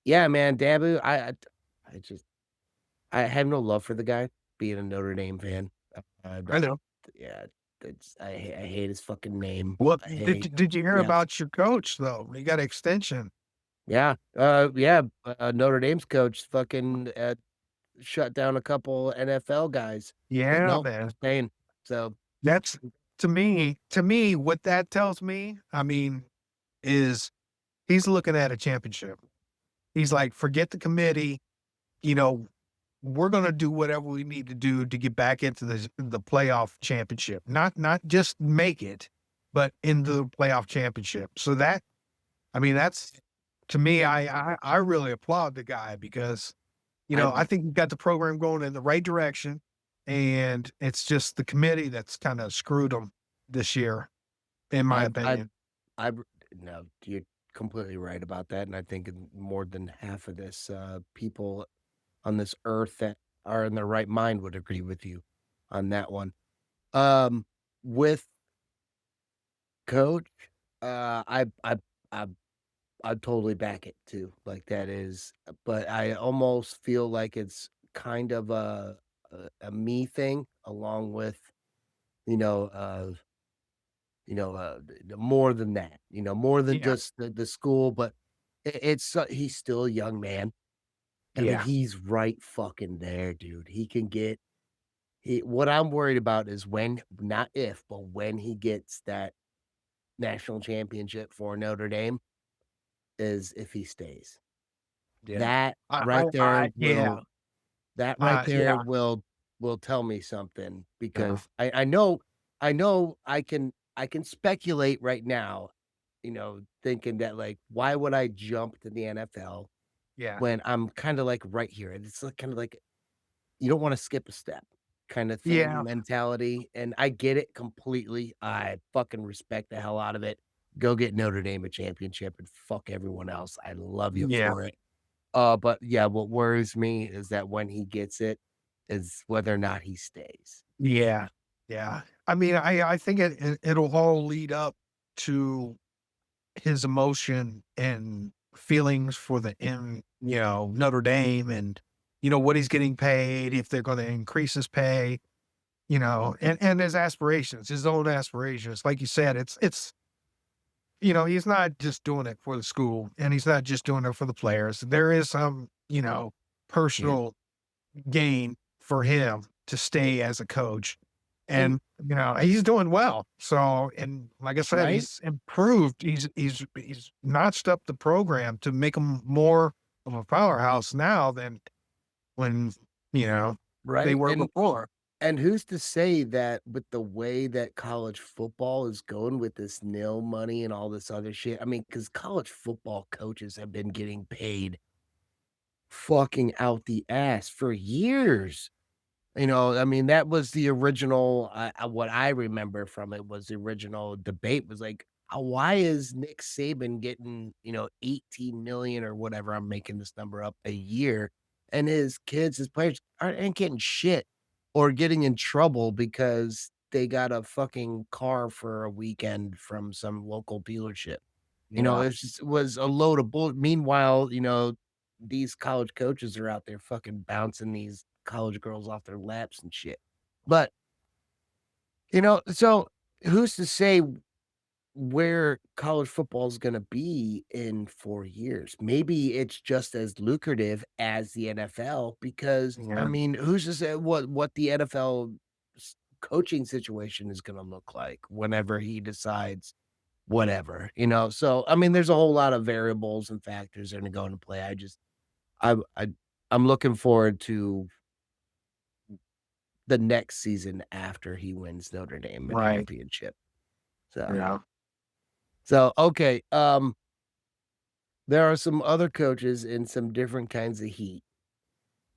yeah, man, Dabu, I just I have no love for the guy, being a Notre Dame fan.
I know.
Yeah, I hate his fucking name.
Well,
I
did
hate
did you hear
yeah,
about your coach though? He got extension.
yeah, Notre Dame's coach fucking, shut down a couple NFL guys. Like,
Yeah,
"No,
man.
I'm staying." So,
That's to me, what that tells me, I mean, is he's looking at a championship. He's like, forget the committee, you know, we're gonna do whatever we need to do to get back into the playoff championship. Not just make it, but in the playoff championship. So that I mean, that's to me, I really applaud the guy because,
I
I think he got the program going in the right direction, and it's just the committee that's kinda screwed him this year, in my
I
opinion.
I no, you're completely right about that, and I think more than half of this, people on this earth that are in their right mind would agree with you on that one. With coach, I I totally back it too, like, that is but I almost feel like it's kind of a me thing along with, you know, more than that, more than
Yeah,
just the school, but he's still a young man. I mean,
yeah,
he's right fucking there, dude. He can get what I'm worried about is when not if, but when he gets that national championship for Notre Dame is if he stays.
yeah.
That
I
right there
I yeah,
that right there
yeah,
will tell me something
yeah,
because I know I can speculate right now, thinking that, like, why would I jump to the NFL
yeah,
when I'm kinda, like, right here? And it's, like, kinda like you don't wanna skip a step kinda thing
yeah,
mentality, and I get it completely. I fucking respect the hell out of it. Go get Notre Dame a championship and fuck everyone else. I love you
yeah.
for it. But yeah, what worries me is that when he gets it is whether or not he stays.
Yeah, yeah. I mean, I think it'll all lead up to his emotion and feelings for Notre Dame and, what he's getting paid, if they're gonna increase his pay, and his own aspirations. Like you said, he's not just doing it for the school and he's not just doing it for the players. There is some,
Yeah.
personal gain for him to stay as a coach.
And
And, he's doing well. So, and like I said,
right?
he's improved. He's notched up the program to make him more of a powerhouse now than when, you know, they
Right?
were
And
before.
who's to say that with the way that college football is going with this nil money and all this other shit? I mean, because college football coaches have been getting paid fucking out the ass for years. I mean, that was the original, what I remember from it was the original debate was like, why is Nick Saban getting, 18,000,000 or whatever, I'm making this number up, a year, and his players ain't getting shit or getting in trouble because they got a fucking car for a weekend from some local dealership.
Yeah.
It was a load of bull meanwhile, these college coaches are out there fucking bouncing these college girls off their laps and shit. But, so who's to say where college football is gonna be in 4 years? Maybe it's just as lucrative as the NFL because, I
Yeah.
mean, who's to say what the NFL coaching situation is gonna look like whenever he decides whatever, So, I mean, there's a whole lot of variables and factors that are gonna go into play. I I I'm looking forward to the next season after he wins Notre Dame a
Right.
championship. So
Yeah.
okay, there are some other coaches in some different kinds of heat,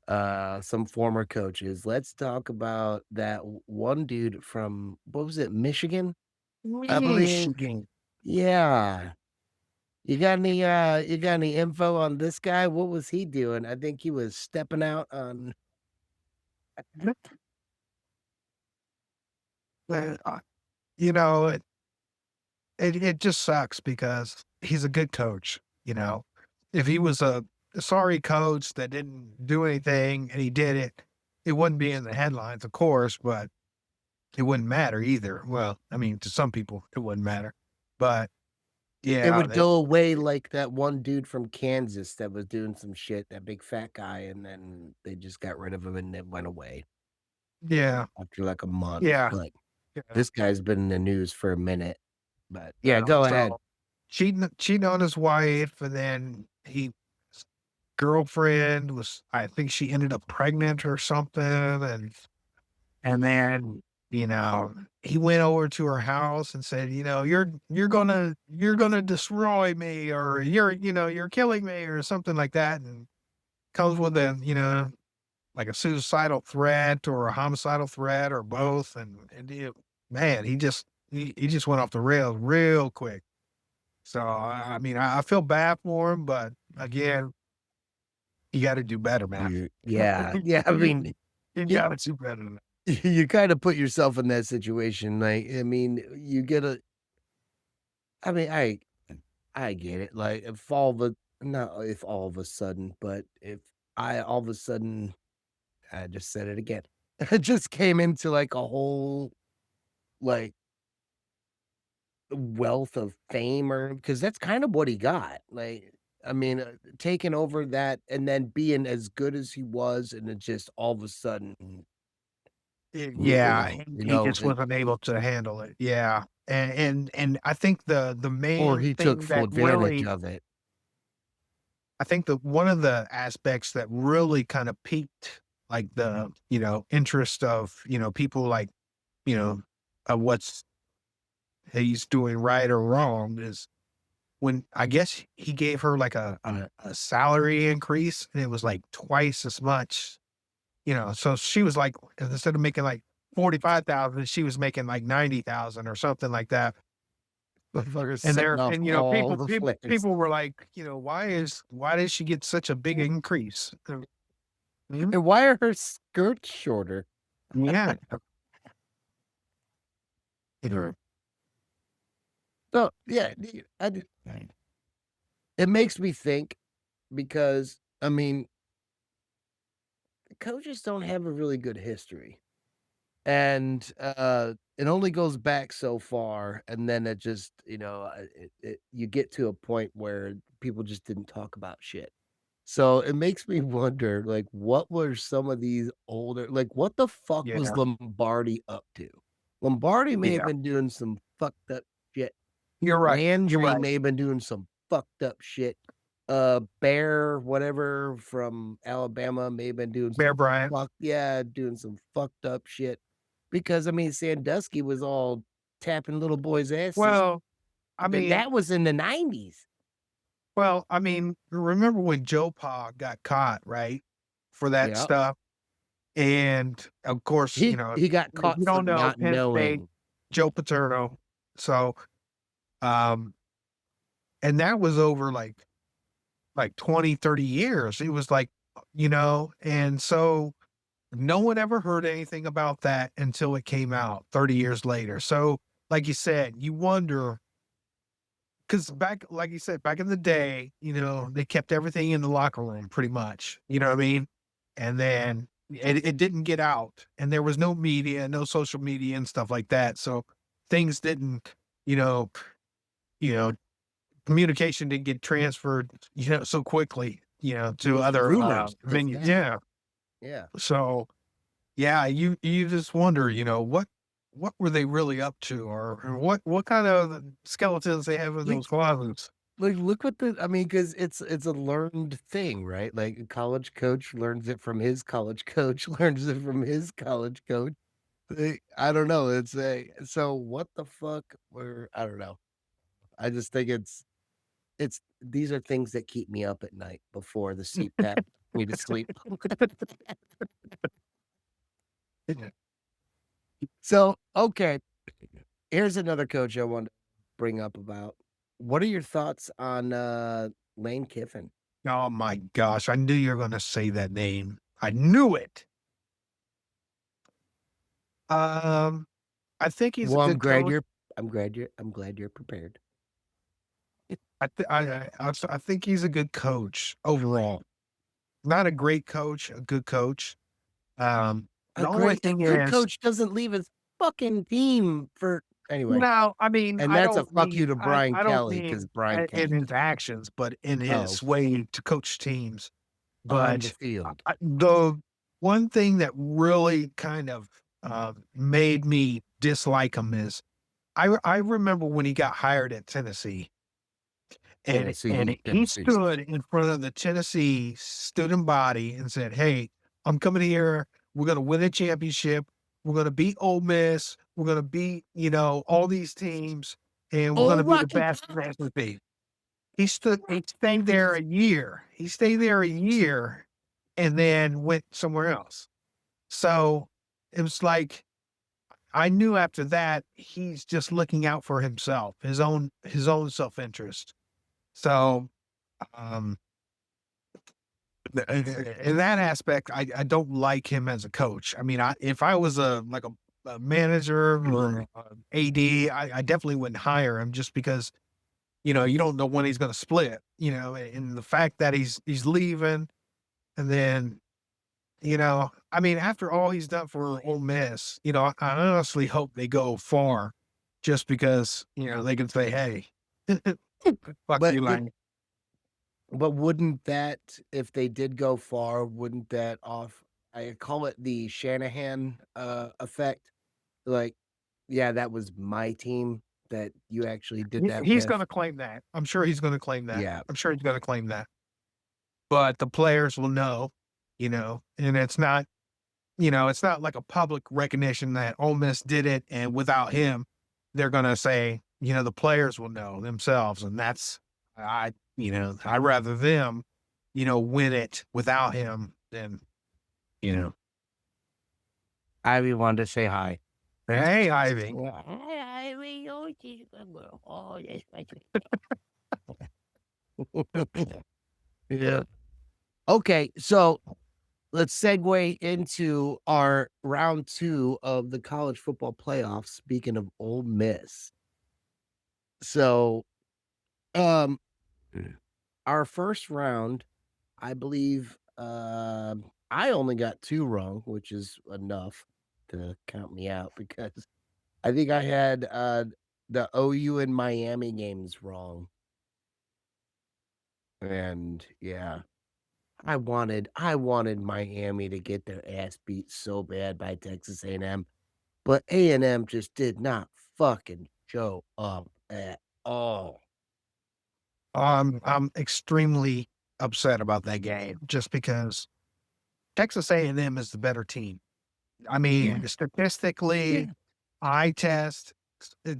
some former coaches. Let's talk about that one dude from what was it, Michigan, I believe?
Michigan.
Yeah. You got any info on this guy? What was he doing? I think he was stepping out on
you know, it just sucks because he's a good coach, you know? If he was a sorry coach that didn't do anything and he did it, it wouldn't be in the headlines, of course, but it wouldn't matter either. Well, I mean, to some people, it wouldn't matter. But
It
yeah,
would go away like that one dude from Kansas that was doing some shit, that big fat guy, and then they just got rid of him and it went away
yeah,
after like a month,
yeah,
but
yeah.
this guy's been in the news for a minute. But yeah, go ahead.
So cheating on his wife, and then he girlfriend was, I think she ended up pregnant or something, and then, he went over to her house and said, "You're gonna destroy me, or you're killing me," or something like that, and comes with a, like a suicidal threat or a homicidal threat or both, and man, he just went off the rails real quick. So, I mean, I feel bad for him, but again, you gotta do better, man.
You yeah, yeah, I mean,
You
you
gotta do better than that.
you kinda put yourself in that situation, like, I mean, you get a I mean, I get it, like, if all of a not if all of a sudden, but if I all of a sudden I just said it again. I just came into, like, a whole, like, wealth of fame or because that's kind of what he got, like, I mean, taking over that and then being as good as he was, and then just all of a sudden,
Yeah,
you
he
know,
just wasn't able to handle it. Yeah, and I think the
or
main
he took
thing
full
that
advantage
really,
of it.
I think the one of the aspects that really kind of piqued, like, the, interest of, people, like, you know, of what's he's doing right or wrong is when, I guess, he gave her like a salary increase, and it was like twice as much, so she was like, instead of making like 45,000, she was making like 90,000 or something like that.
Motherfucker's
And
setting
there,
off
and
all
people,
the
people,
flares.
people were like, why did she get such a big increase? Mhm.
And why are her skirts shorter?
Yeah. Yeah.
So, yeah, it makes me think because, I mean, coaches don't have a really good history. And, it only goes back so far, and then it just, you get to a point where people just didn't talk about shit. So, it makes me wonder, like, what were some of these older like, what the fuck was
Yeah.
Lombardi up to? Lombardi may have
Yeah.
been doing some fucked up shit.
You're right. You're
Landry
right.
may have been doing some fucked up shit. Bear, whatever, from Alabama may have been doing
Bear
some
Bryant.
doing some fucked up shit. Because, I mean, Sandusky was all tapping little boys' asses,
Well, I
but
mean,
that was in the '90s.
remember when Joe Pa got caught, right? For that
Yeah.
stuff. And of course,
He got
if
caught
you
for
don't know,
not
Penn State,
knowing.
Joe Paterno. So, um, and that was over like 20, 30 years. It was like, and so no one ever heard anything about that until it came out 30 years later. So, like you said, you wonder, because back, like you said, back in the day, they kept everything in the locker room pretty much. You know what I mean? And then it didn't get out, and there was no media, no social media and stuff like that. So things didn't, you know, you know, communication didn't get transferred, so quickly, to
With
other
rumors, if
venues.
that.
Yeah.
Yeah.
So yeah, you just wonder, what were they really up to, or what kind of skeletons they have in
Like
those closets.
look what the I mean, because it's a learned thing, right? Like, a college coach learns it from his college coach, learns it from his college coach. I don't know, it's a so what the fuck were I don't know. I just think it's these are things that keep me up at night before the CPAP puts me to sleep.
Yeah.
So, okay, here's another coach I wanted to bring up about. What are your thoughts on, Lane Kiffin?
Oh my gosh, I knew you were gonna say that name. I knew it. Um, I think he's a
Well, I'm
good
glad
coach.
I'm glad you're prepared.
I think he's a good coach overall. Not a great coach, a good coach. The only
A
thing
good
is,
coach doesn't leave his fucking team for anyway,
no, I mean,
and that's a fuck you to Brian
I don't
Kelly because
mean
Brian
in
Kelly
his actions, but in
oh,
his way to coach teams.
on the
But
field.
the one thing that really kind of made me dislike him is I remember when he got hired at Tennessee, and he
Tennessee.
stood in front of the Tennessee student body and said, "Hey, I'm coming here. We're going to win a championship. We're going to beat Ole Miss. We're going to beat all these teams, and we're going
Oh,
to be the
Rocky
best in
Top!
the SEC." He stayed there a year. He stayed there a year, and then went somewhere else. So it was like I knew after that he's just looking out for himself, his own self interest. So um, in that aspect, I don't like him as a coach. I mean, if I was a manager or AD, I definitely wouldn't hire him just because you don't know when he's going to split. And the fact that he's leaving, and then I mean, after all he's done for Ole Miss, I honestly hope they go far, just because they can say, "Hey, fuck
But
you,
it
Lang."
but wouldn't that if they did go far, wouldn't that off I call it the Shanahan, effect? Like, yeah, that was my team that you actually did that
He's going
with.
to claim that. I'm sure he's going to claim that.
Yeah.
I'm sure he's going to claim that. But the players will know, and it's not like a public recognition that Ole Miss did it, and without him, they're gonna say, the players will know themselves, and I'd rather them, win it without him than, you know,
Ivy wanted to say hi.
hey, Ivy.
Well, hi, Ivy. Oh, she's a good girl. Oh, yes, my yeah. Okay, so let's segue into our round 2 of the college football playoffs, speaking of Ole Miss. So, um, our first round, I believe, I only got 2 wrong, which is enough to count me out because I think I had, the OU and Miami games wrong, and yeah. I wanted Miami to get their ass beat so bad by Texas A&M, but A&M just did not fucking show up at all.
I'm extremely upset about that game just because Texas A&M is the better team. I
Yeah.
mean, statistically,
Yeah.
eye test,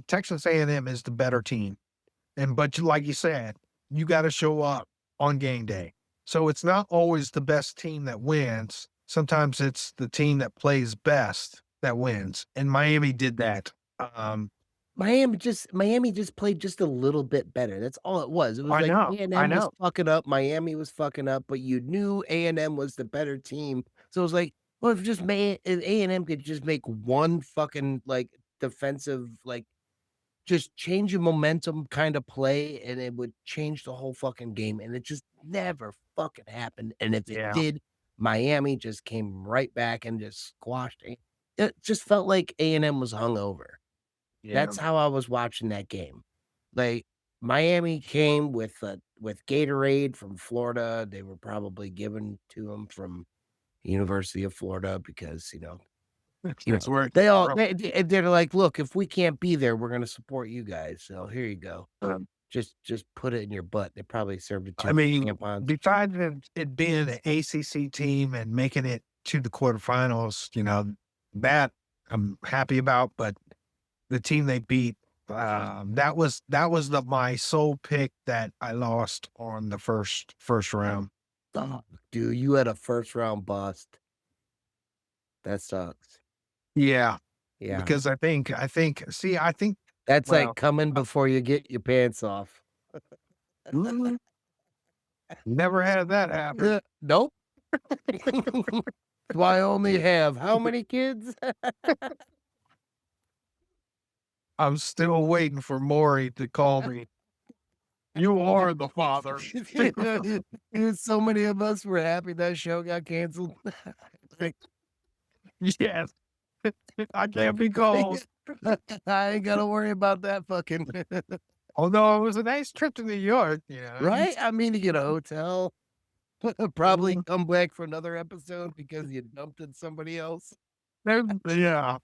Texas A&M is the better team. But like you said, you gotta show up on game day. So it's not always the best team that wins. Sometimes it's the team that plays best that wins, and Miami did that. Um,
Miami just played just a little bit better, that's all it was. It was like
I
A&M was
know.
fucking up, Miami was fucking up, but you knew A&M was the better team, so it was like, well, if A&M could just make one fucking, like, defensive, like, just change your momentum kinda play, and it would change the whole fucking game, and it just never fucking happened, and if it
Yeah,
did, Miami just came right back and just squashed it just felt like A&M was hungover.
yeah.
That's how I was watching that game. Like, Miami came with Gatorade from Florida, they were probably given to them from University of Florida because,
That's where
they all
bro.
they're like, "Look, if we can't be there, we're gonna support you guys, so here you go. Just put it in your butt." They probably served it to
I
you
mean,
with tampons.
besides it being an ACC team and making it to the quarterfinals, that I'm happy about. But the team they beat, that was my sole pick that I lost on the first round.
Fuck, dude, you had a first round bust. That sucks.
Yeah,
Yeah.
because I think
That's like
well,
coming
uh,
before you get your pants off.
mm, never had that happen.
Nope. Do I only have how many kids?
I'm still waiting for Maury to call me. You are the father.
Dude, so many of us were happy that show got canceled. Like,
Yes, I can't be called.
I ain't gotta worry about that fucking
Although it was a nice trip to New York,
right? I mean, to get a hotel, probably
Mm,
come back for another episode because you dumped in somebody else.
yeah.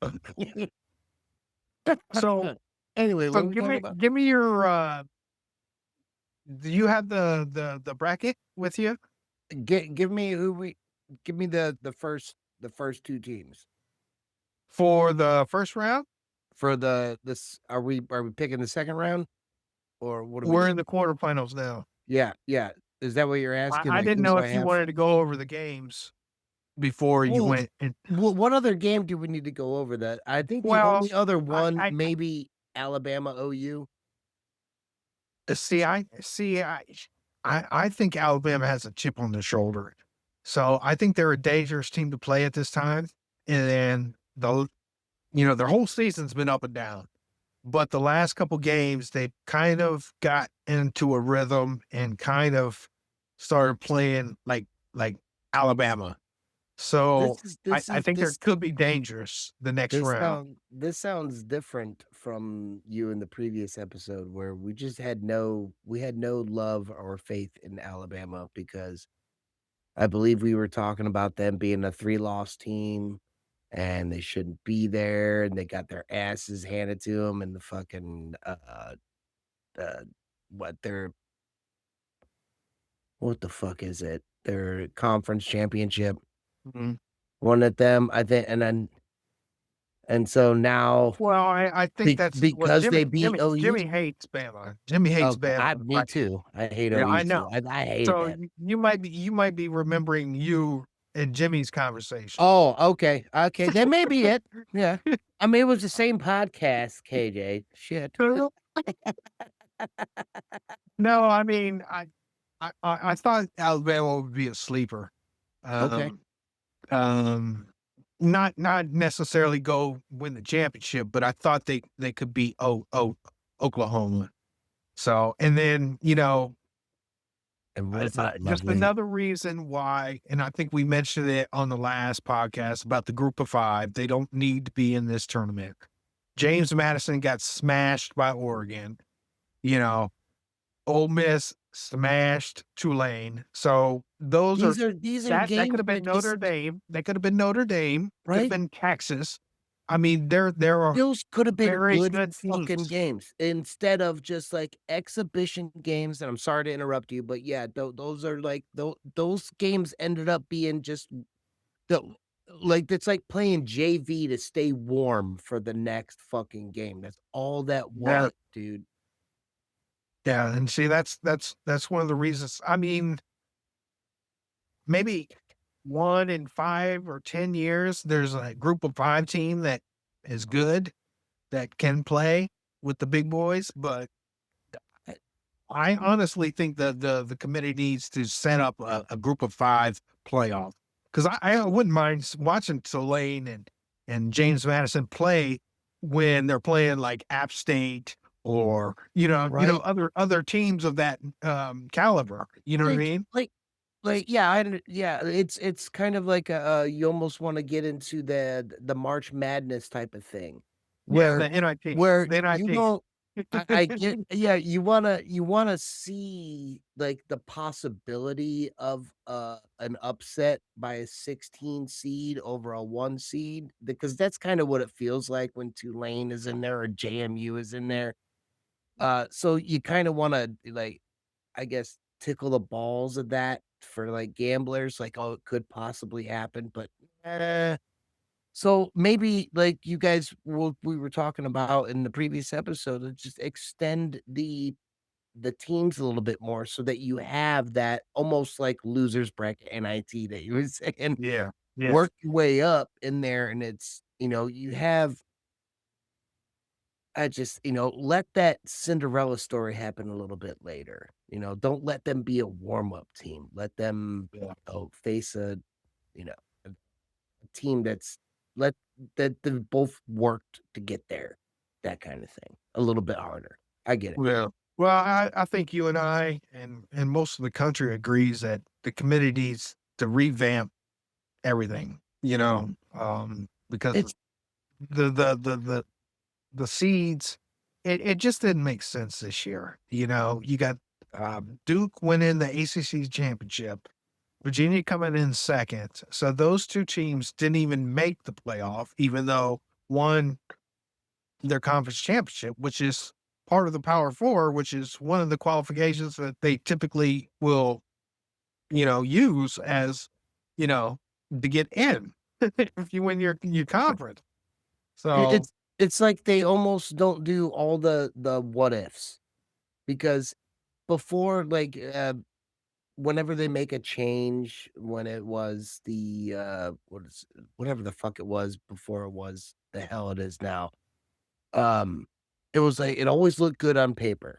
So
Anyway,
so
what are we talking about?
give me your, do you have the bracket with you
Give me who we give me the first 2 teams
for the first round?
for this are we picking the second round or what are we
We're
doing?
in the quarterfinals now.
Yeah, yeah. Is that what you're asking?
I
Like,
didn't
who
know
do I
if you
have?
wanted to go over the games before you
Oh,
went in.
what other game do we need to go over that? I think the
Well,
only other
I
one,
I
maybe Alabama OU.
see, I think Alabama has a chip on their shoulder. So I think they're a dangerous team to play at this time. And then their whole season's been up and down. But the last couple games, they kind of got into a rhythm and kind of started playing like Alabama.
This
So
is
I think there could be dangerous the next round.
this sounds different from you in the previous episode where we had no love or faith in Alabama because I believe we were talking about them being a 3-loss team, and they shouldn't be there, and they got their asses handed to them in the fucking, uh, what their what the fuck is it? Their conference championship,
Mhm.
one at them, I think, and so now
Well, I think that's what
because they beat
Jimmy
OU.
hates Bama. Jimmy hates
Okay,
Bama,
me
right?
too. I hate
Yeah,
OU
I
too.
know.
I hated
So
that.
you might be remembering you and Jimmy's conversation.
Oh, okay, okay, that may be it. Yeah. I mean, it was the same podcast, KJ. Shit.
No, I mean, I thought Alabama would be a sleeper.
Okay.
Um, um, not necessarily go win the championship, but I thought they could beat Oklahoma. So, and then
And wasn't it
just
lovely?
another reason why, and I think we mentioned it on the last podcast about the group of five. They don't need to be in this tournament. James Madison got smashed by Oregon. You know, Ole Miss smashed Tulane. So those are
These are
that
games
could have been
that
Notre
just
Dame. That could have been Notre Dame. Could have
right?
been Texas. I mean, there are
Those could have been
very
good
good
fucking
teams.
games instead of just, like, exhibition games, and I'm sorry to interrupt you, but yeah, those are, like, those games ended up being just the like, it's like playing JV to stay warm for the next fucking game. That's all that
Yeah,
was, dude.
yeah, and see, that's one of the reasons. I mean, maybe 1 in 5 or 10 years, there's a group of five team that is good that can play with the big boys, but
I
I honestly think that the committee needs to set up a group of five playoff because I wouldn't mind watching Tulane and James Madison play when they're playing like App State or
right?
other teams of that caliber. You know what I
Like
mean?
like yeah, yeah, it's kind of like you almost wanna get into the March Madness type of thing,
Yeah,
where
the NIT,
where
the
you
NIT.
don't I get yeah, you wanna see, like, the possibility of, an upset by a 16 seed over a 1 seed, because that's kinda what it feels like when Tulane is in there or JMU is in there. So you kinda wanna, like, I guess, tickle the balls of that for, like, gamblers, like, "Oh, it could possibly happen," but, eh. So, maybe, like, you guys what we were talking about in the previous episode, just extend the teams a little bit more so that you have that almost like losers bracket NIT that you were saying,
Yeah, yeah,
work your way up in there, and you have I just let that Cinderella story happen a little bit later, don't let them be a warm-up team. Let them,
yeah.
face you know, a team let that they both worked to get there. that kind of thing. A little bit harder. I get it.
Well, I think you and I and most of the country agrees that the committee needs to revamp everything, because
It's
the seeds, it just didn't make sense this year. You got Duke winning the ACC championship, Virginia coming in second. So those two teams didn't even make the playoff, even though one their conference championship, which is part of the Power Four, which is one of the qualifications that they typically will, use as, you know, to get in if you win your conference.
it
So,
it's like they almost don't do all the what ifs because before, like, whenever they make a change, when it was the, whatever the fuck it was before it was the hell it is now, um, it was like it always looked good on paper.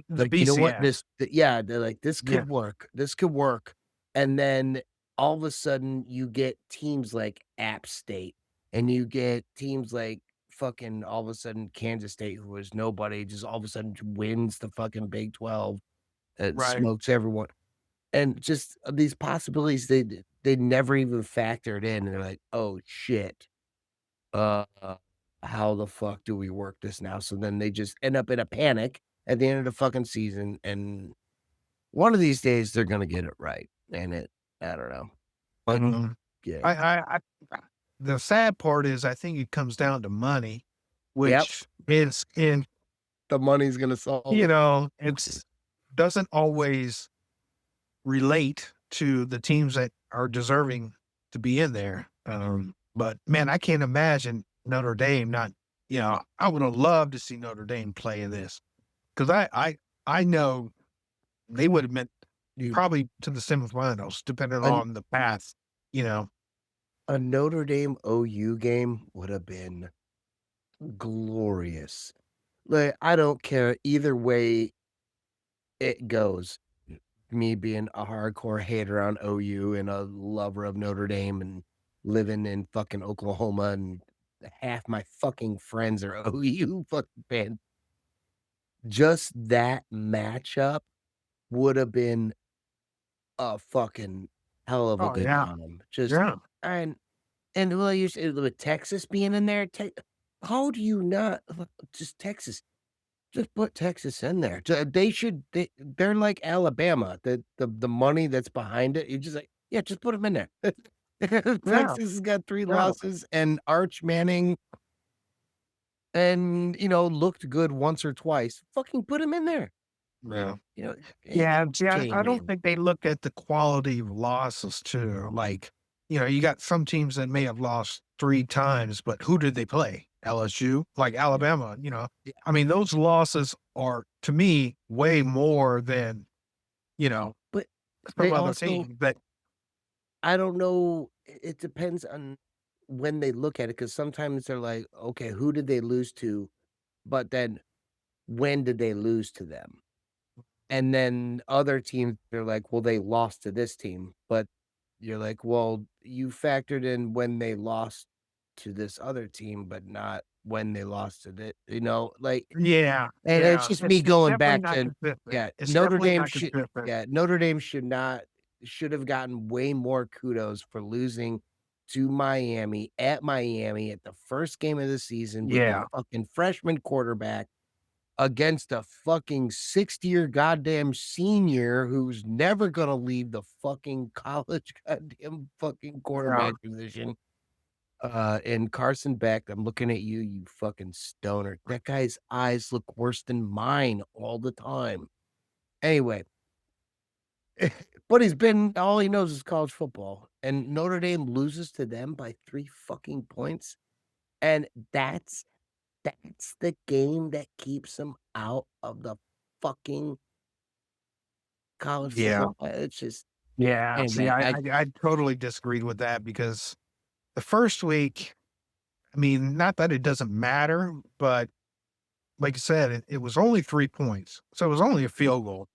the
Like, you know what?
BCS.
Yeah, they're like,
Yeah,
this could work." And then all of a sudden you get teams like App State, and you get teams like fucking all of a sudden Kansas State, who was nobody, just all of a sudden wins the fucking Big 12 and
right.
smokes everyone. And just, these possibilities they never even factored in, and they're like, "Oh, shit. Uh, how the fuck do we work this now?" So then they just end up in a panic at the end of the fucking season, and one of these days, they're gonna get it right, and I don't know. But,
Mhm.
yeah.
I the sad part is I think it comes down to money,
Yep,
which is in,
the money's gonna solve it.
it's doesn't always relate to the teams that are deserving to be in there. But man, I can't imagine Notre Dame not, I would have loved to see Notre Dame play in this because I know they would have meant
You
probably to the semifinals, depending
a
on the path, you know.
a Notre Dame OU game would have been glorious. Like, I don't care either way it goes. Me being a hardcore hater on OU and a lover of Notre Dame and living in fucking Oklahoma, and half my fucking friends are OU fucking fans. Just that matchup would have been a fucking hell of a
Oh
good
yeah,
time. Just
yeah,
and well, you said with Texas being in there, how do you not just Texas? Just put Texas in there. They should. They're like Alabama. The money that's behind it. You just like, yeah, just put them in there.
yeah,
Texas has got 3
yeah,
losses, and Arch Manning, and looked good once or twice. Fucking put him in there.
yeah.
You know,
Yeah, see, I
game
don't
him.
think they look at the quality of losses too. Like, you got some teams that may have lost 3 times, but who did they play? LSU? Like
Yeah,
Alabama,
yeah.
I mean, those losses are, to me, way more than, you know,
But
some
they
other
also,
team that
I don't know. It depends on when they look at it, because sometimes they're like, okay, who did they lose to? But then when did they lose to them? And then other teams, they're like, "Well, they lost to this team," but you're like, "Well, you factored in when they lost to this other team, but not when they lost to like."
yeah,
And it's
yeah.
just me
It's
going
definitely
back
not
to,
consistent.
yeah,
It's definitely not consistent.
Notre Dame should have gotten way more kudos for losing to Miami at the first game of the season with their
Yeah,
fucking freshman quarterback against a fucking 60-year goddamn senior who's never gonna leave the fucking college goddamn fucking
yeah,
quarterback position. And Carson Beck, I'm looking at you, you fucking stoner. That guy's eyes look worse than mine all the time. Anyway, but all he knows is college football, and Notre Dame loses to them by 3 fucking points, and that's the game that keeps them out of the fucking college
yeah,
football. It's just
yeah. See,
anyway,
I totally disagreed with that because the first week, I mean, not that it doesn't matter, but like I said, it was only 3 points, so it was only a field goal,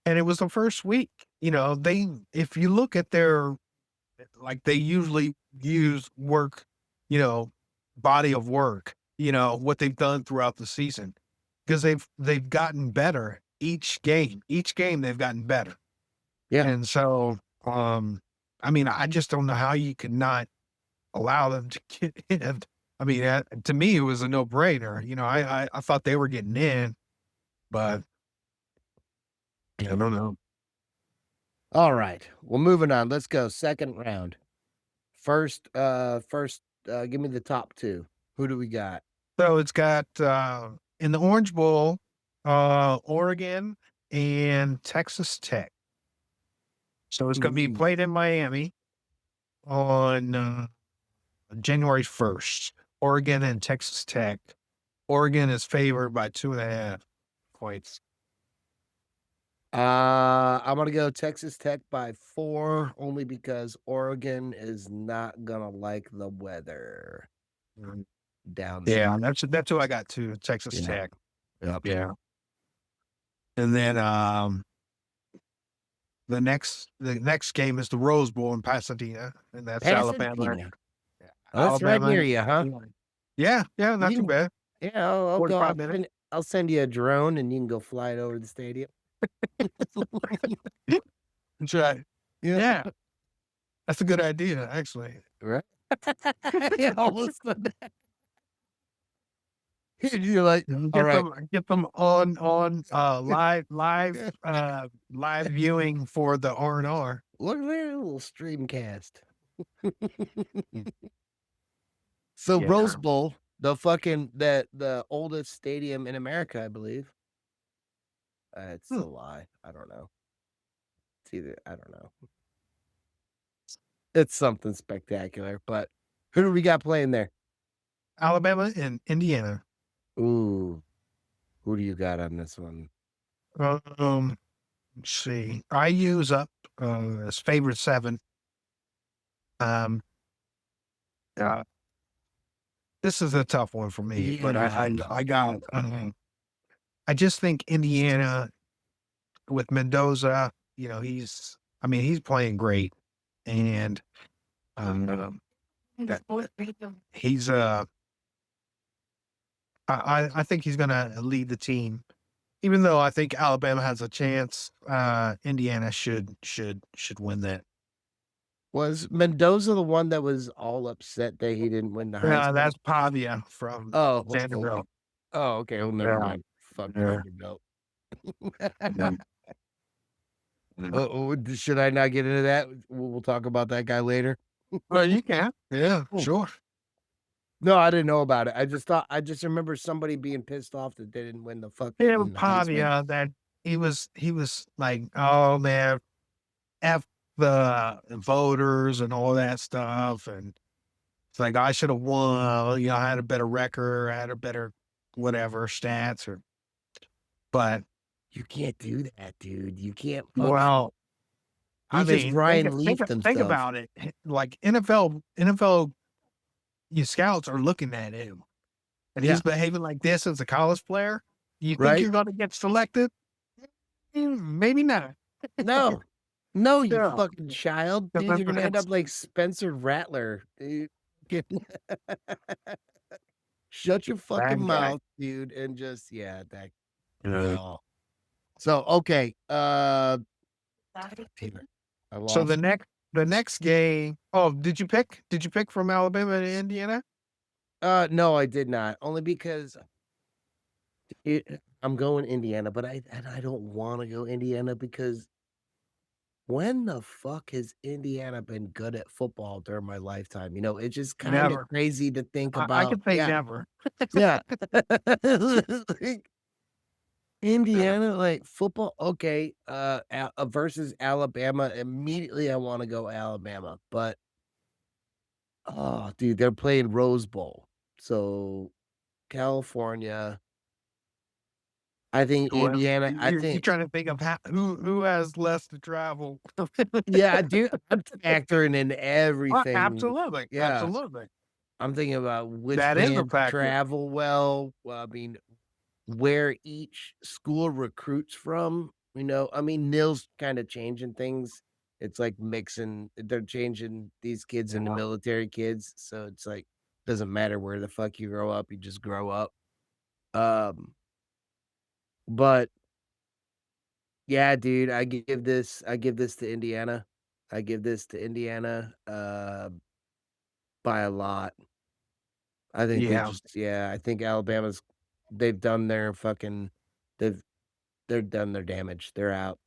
and it was the first week. If you look at their, like, they usually use work, you know, body of work. what they've done throughout the season because they've gotten better each game. Each game they've gotten better.
Yeah.
And so, I mean, I just don't know how you could not allow them to get in. I mean, to me, it was a no-brainer. I thought they were getting in, but I don't know.
All right. Well, moving on. Let's go. Second round. First, give me the top two. Who do we got?
So it's got in the Orange Bowl, Oregon and Texas Tech. So it's going to be
Ooh.
played in Miami on January 1st. Oregon and Texas Tech. Oregon is favored by 2.5 points.
I'm gonna go Texas Tech by 4, only because Oregon is not gonna like the weather
Mhm.
down there.
Yeah, that's who I got too. Texas
Yeah.
Tech.
Yep.
Yeah, and then the next game is the Rose Bowl in Pasadena, and that's Alabama.
Pasadena. Oh, that's right
Alabama.
near you, huh?
Yeah, yeah, not
You
too
can
bad.
Yeah, I'll go.
45 minutes.
I'll send you a drone, and you can go fly it over the stadium.
That's right.
Yeah.
Yeah, that's a good idea, actually.
Right? Yeah, almost you're like, "All
Get
right."
them get them on live viewing for the R&R.
Look there, a little streamcast. So Rose
Yeah.
Bowl, the oldest stadium in America, I believe. It's
Hmm.
a lie. I don't know. It's either I don't know. It's something spectacular, but who do we got playing there?
Alabama and Indiana.
Ooh, who do you got on this one?
Let's see. I use up as favorite 7. Um, uh, this is a tough one for me, but
Yeah.
I got I just think Indiana with Mendoza, he's playing great, and um, that he's I think he's gonna lead the team. Even though I think Alabama has a chance, Indiana should win that.
Was Mendoza the one that was all upset that he didn't win the
Yeah,
Heisman?
that's Pavia from
Oh, okay.
Vanderbilt.
Oh, okay, well, never
Yeah,
mind. Fuck
yeah,
Vanderbilt.
yeah, yeah.
Should I not get into that? We'll talk about that guy later.
Well, you can. Yeah,
Oh.
sure.
No, I didn't know about it. I just remember somebody being pissed off that they didn't win the
Yeah, with
fucking Heisman.
Pavia, that he was like, "Oh, man, F the voters and all that stuff," and it's like, "I should have won, I had a better record, I had a better whatever stats," but
You can't do that, dude. You can't fucking
well, I
he just
mean, think
Ryan
think
Leafed
think
himself,
about it. Like NFL, you scouts are looking at him, and
yeah,
he's behaving like this as a college player. You think
right?
you're gonna get selected? Maybe not.
No. No, you
Yeah,
fucking child,
'cause
dude,
that's
you're gonna end
that's
up like Spencer Rattler, dude. Get Shut your fucking
bad guy.
mouth, dude, and just yeah, that
Yeah.
no. So, okay, damn it, I
So the
lost
next game. Oh, did you pick from Alabama to Indiana?
no, I did not, only because I'm going Indiana, but I don't wanna go Indiana because when the fuck has Indiana been good at football during my lifetime? It's just kinda
Never.
crazy to think
I
about
could say
yeah,
never.
yeah. Like, Indiana, like, football, okay, versus Alabama, immediately I wanna go Alabama, but, oh, dude, they're playing Rose Bowl. So, California, I think
Well,
Indiana I
you're
think
trying to think of who has less to travel.
yeah, dude, I'm factoring in everything.
Absolutely,
Yeah.
absolutely.
I'm thinking about which
That is a
bands
factor.
travel well, I mean, where each school recruits from, I mean, Nils kinda changing things. It's like mixing they're changing these kids into
Yeah.
military kids, so it's like Doesn't matter where the fuck you grow up, you just grow up. Um, but yeah, dude, I give this to Indiana. I give this to Indiana, by a lot. I think they
Yeah.
just yeah, I think Alabama's they've done their fucking they've they're done their damage. They're out.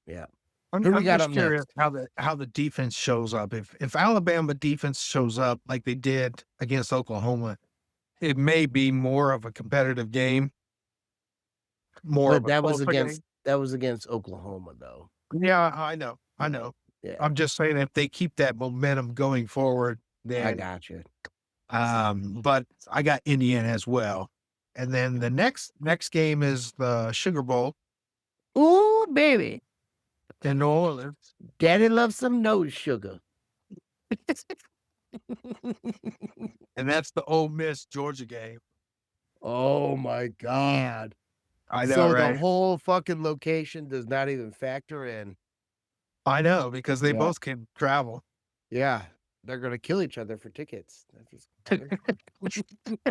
Yeah. Who we
I'm
got
just
up
curious
next?
how the defense shows up. If Alabama defense shows up like they did against Oklahoma, it may be more of a competitive game, more
But
of a closer game.
that was against Oklahoma, though.
Yeah, I know, I
Right.
know.
Yeah.
I'm just saying if they keep that momentum going forward,
I
then
got you.
but I got Indiana as well. And then the next game is the Sugar Bowl
Ooh, baby.
in New Orleans.
Daddy loves some nose sugar.
And that's the Ole Miss Georgia game.
Oh my god.
I know,
So the
right?
whole fucking location does not even factor in.
I know because they
Yeah.
both can travel.
Yeah. They're gonna kill each other for tickets. That's what's gonna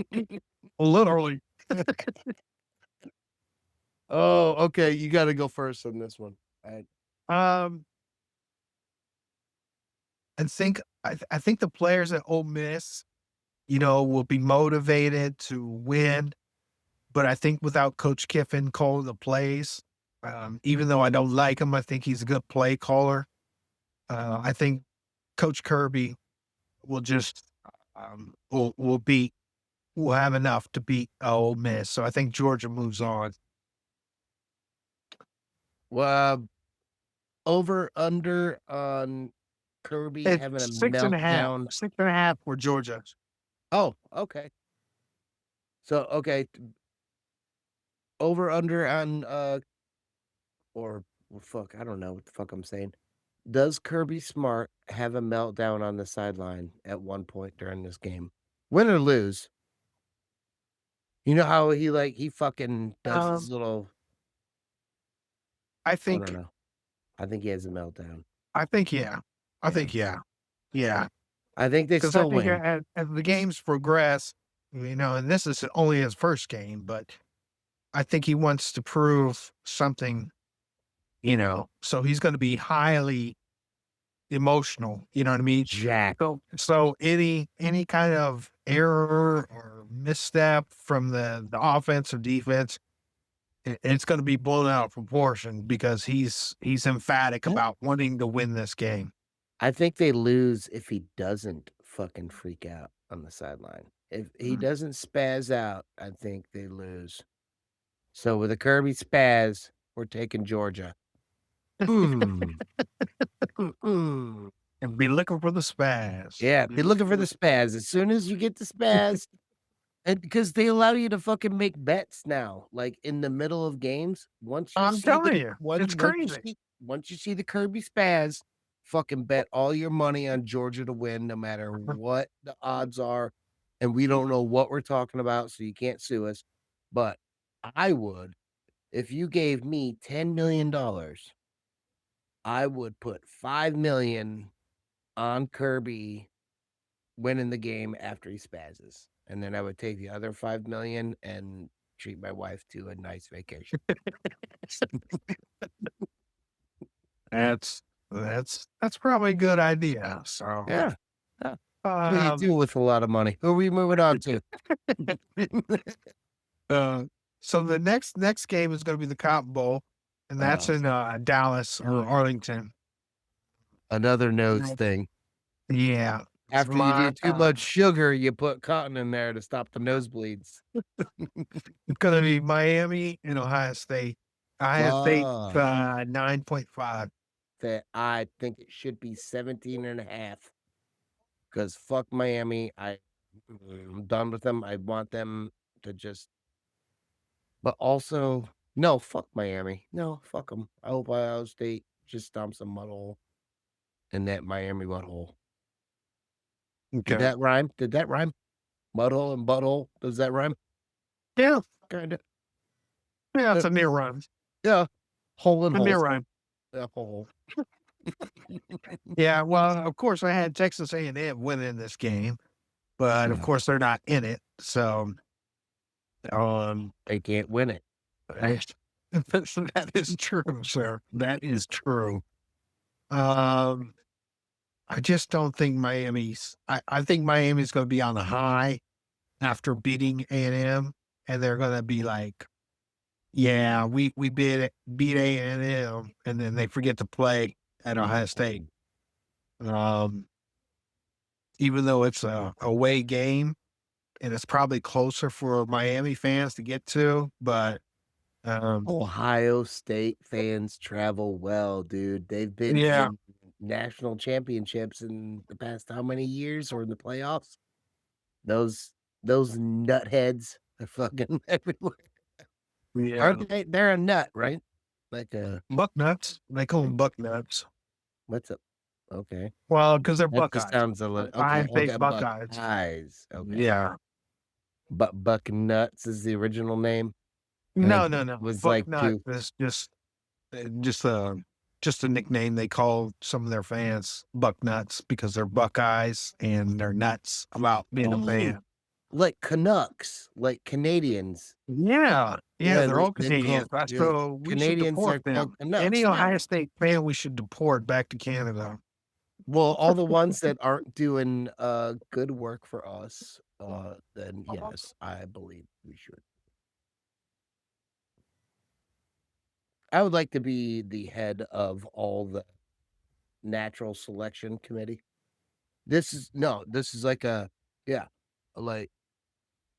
happen.
Literally.
Oh, okay, you gotta go first on this one. I
Um, I think the players at Ole Miss, will be motivated to win, but I think without Coach Kiffin calling the plays, even though I don't like him, I think he's a good play caller. I think Coach Kirby will just will have enough to beat Ole Miss. So I think Georgia moves on.
well, over under on Kirby having a
It's 6.5,
meltdown.
6.5 for Georgia.
Oh, okay. So, okay, over under on, or well, fuck, I don't know what the fuck I'm saying. Does Kirby Smart have a meltdown on the sideline at one point during this game? Win or lose? You know how he fucking does his
Um,
little
I
I don't
think
know. I think he has a meltdown.
I think yeah. I
Yeah.
think yeah. Yeah.
I think they
'Cause I
still
think
win.
as the games progress, and this is only his first game, but I think he wants to prove something, so he's gonna be highly emotional, you know what I mean?
Jack.
So any kind of error or misstep from the offense or defense, it's gonna be blown out of proportion because he's emphatic about wanting to win this game.
I think they lose if he doesn't fucking freak out on the sideline. If he
Mm.
doesn't spaz out, I think they lose. So with a Kirby spaz, we're taking Georgia. Mm. Mm-mm.
And be looking for the spaz.
Yeah,
Be
be looking
looking
for
for
the
the
spaz. As soon as you get the spaz, and because they allow you to fucking make bets now, like in the middle of games.
I'm telling you, it's crazy.
Once you see the Kirby spaz, fucking bet all your money on Georgia to win, no matter what the odds are. And we don't know what we're talking about, so you can't sue us. But I would, if you gave me $10 million, I would put 5 million on Kirby winning the game after he spazzes. And then I would take the other 5 million and treat my wife to a nice vacation.
That's that's probably a good idea. So,
Yeah. Yeah. That's what you
um,
do with a lot of money. Who are we moving on to?
uh, so the next game is gonna be the Cotton Bowl, and that's
Oh,
in, Dallas or Arlington.
another nose
Right.
thing.
Yeah. It's
After you do
my,
too much sugar, you put cotton in there to stop the nosebleeds.
it's gonna be Miami and Ohio State. Ohio State,
Ah,
9.5.
that I think it should be 17.5. Because fuck Miami. I'm done with them. I want them to just but also no, fuck Miami. No, fuck them. I hope Ohio State just stomps a mud hole in that Miami mud hole. Did
Okay.
that rhyme? Did that rhyme? Mud hole and butthole? Does that rhyme?
Yeah.
Kinda.
Yeah, it's
Uh,
a near run.
yeah. Hole and
A near
hole.
run.
Yeah, hole.
Yeah, well, of course, I had Texas A&M winning this game. but of
Yeah.
course they're not in it. So, um,
They can't win it.
I- that is true, sir. That is true. Um, I just don't think I think Miami's going to be on the high after beating A&M, and they're going to be like, yeah, we beat A&M, and then they forget to play at Ohio State. Um, even though it's a away game and it's probably closer for Miami fans to get to, but
Ohio State fans travel well, dude. They've been
yeah,
in national championships in the past how many years or in the playoffs? Those those nutheads are fucking everywhere.
yeah,
Aren't they? They're a nut, right? Like a
buck nuts. They call them buck nuts.
what's up? Okay.
Well, because they're
That just
Buckeyes.
sounds a little
Ohio
okay,
State's
okay,
Buckeyes.
Buckeyes. Okay.
Yeah.
But Buck Nuts is the original name, and
No,
then
no, no.
was
Buck
like
nut
too
is just just a nickname they call some of their fans buck nuts because they're Buckeyes and they're nuts about being a
oh,
fan.
like Canucks, like Canadians.
Yeah. Yeah,
Yeah,
they're all
they call
Canadians. That's
yeah,
so we should
Canadians
deport
are called
them. Any
Canucks, yeah.
Ohio State fan we should deport back to Canada.
Well, all the ones that aren't doing, good work for us, then yes, I believe we should. I would like to be the head of all the natural selection committee. This is like a yeah, like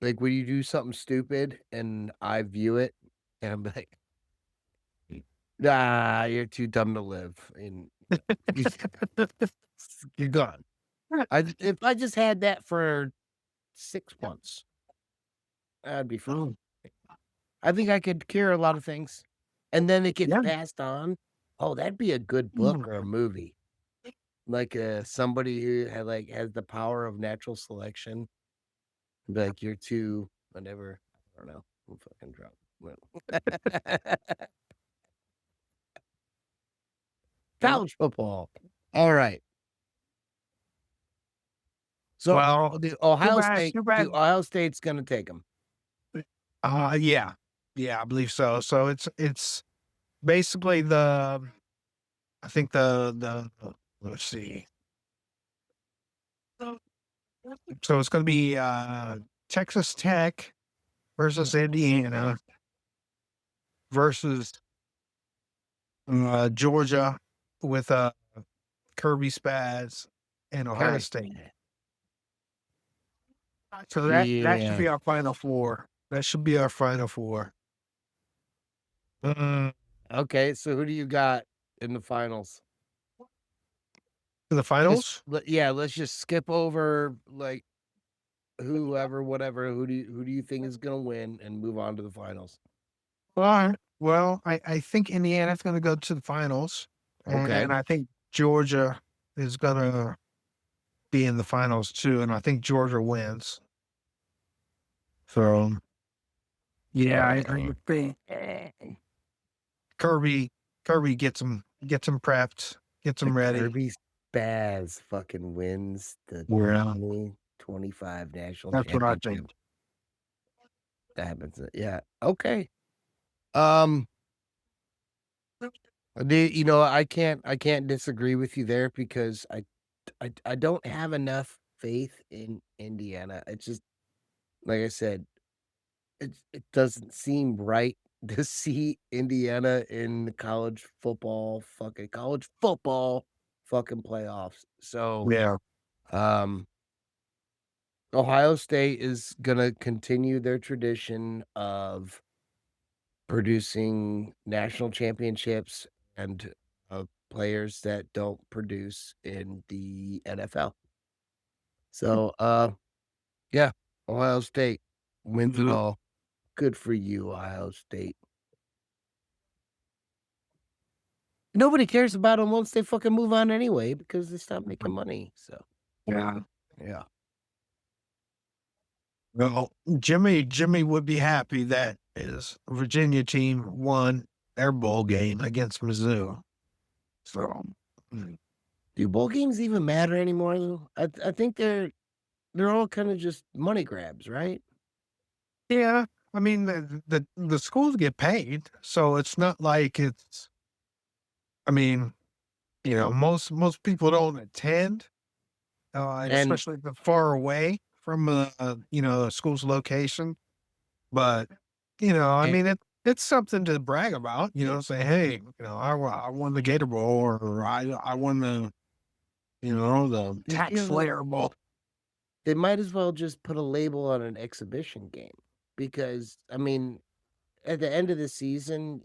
when you do something stupid and I view it and I'm like, "Nah, you're too dumb to live," and you're gone. If I just had that for 6 months, I'd be fine.
Oh,
I think I could cure a lot of things, and then it gets
yeah.
passed on. Oh, that'd be a good book
Mm.
or a movie. Like, somebody who had, like, has the power of natural selection, be like, "You're too" whatever. I don't know. I'm fucking drunk. Well
Well,
college football. Alright. So,
well, too
The
bad.
Ohio State's gonna take them.
Yeah. Yeah, I believe so. So it's basically I think let's see. So it's going to be Texas Tech versus Indiana versus Georgia with Kirby Spaz and Ohio
Kirby.
State. So that should
Yeah.
be our final four. That should be our final four. Mm,
Okay, so who do you got in the finals?
in the finals?
Let's just skip over, like, whoever, whatever, who do you think is gonna win and move on to the finals?
All right. Well, I think Indiana's going to go to the finals,
Okay.
and I think Georgia is going to be in the finals too, and I think Georgia wins. So yeah, I
Uh,
think Kirby gets him prepped, gets
the
him ready.
Kirby Spaz fucking wins the
Yeah,
2025 national
that's what I
championship.
think.
That happens, yeah, okay. Um, I can't disagree with you there because I don't have enough faith in Indiana. It's just like I said, it doesn't seem right to see Indiana in the college football fucking playoffs. So,
Yeah,
um, Ohio State is gonna continue their tradition of producing national championships and, players that don't produce in the NFL. So, yeah, Ohio State wins it
mhm,
all. Good for you, Ohio State. Nobody cares about them once they fucking move on anyway because they stop making money, so,
yeah.
yeah.
Well, Jimmy would be happy that his Virginia team won their bowl game against Mizzou. So mm,
Do bowl games even matter anymore, though? I think they're they're all kinda just money grabs, right?
Yeah, I mean, the schools get paid, so it's not like it's I mean, most people don't attend, and
And
especially if they're far away from a school's location. But, I
and
mean, it's something to brag about, say, "Hey, I won the Gator Bowl," or I won the
I
Tax
feel like
Slayer Bowl.
they might as well just put a label on an exhibition game because, I mean, at the end of the season,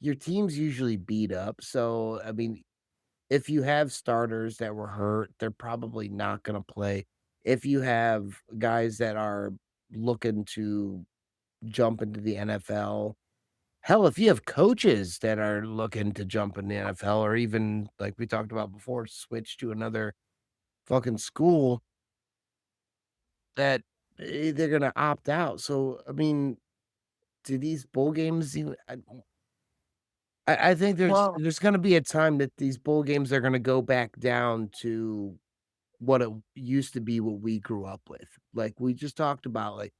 your team's usually beat up. So, I mean, if you have starters that were hurt, they're probably not going to play. If you have guys that are looking to jump into the NFL, hell, if you have coaches that are looking to jump in the NFL or even like we talked about before, switch to another fucking school that they're going to opt out. So, I mean, do these bowl games even I think
Well,
there's gonna be a time that these bowl games are gonna go back down to what it used to be, what we grew up with. Like, we just talked about, like,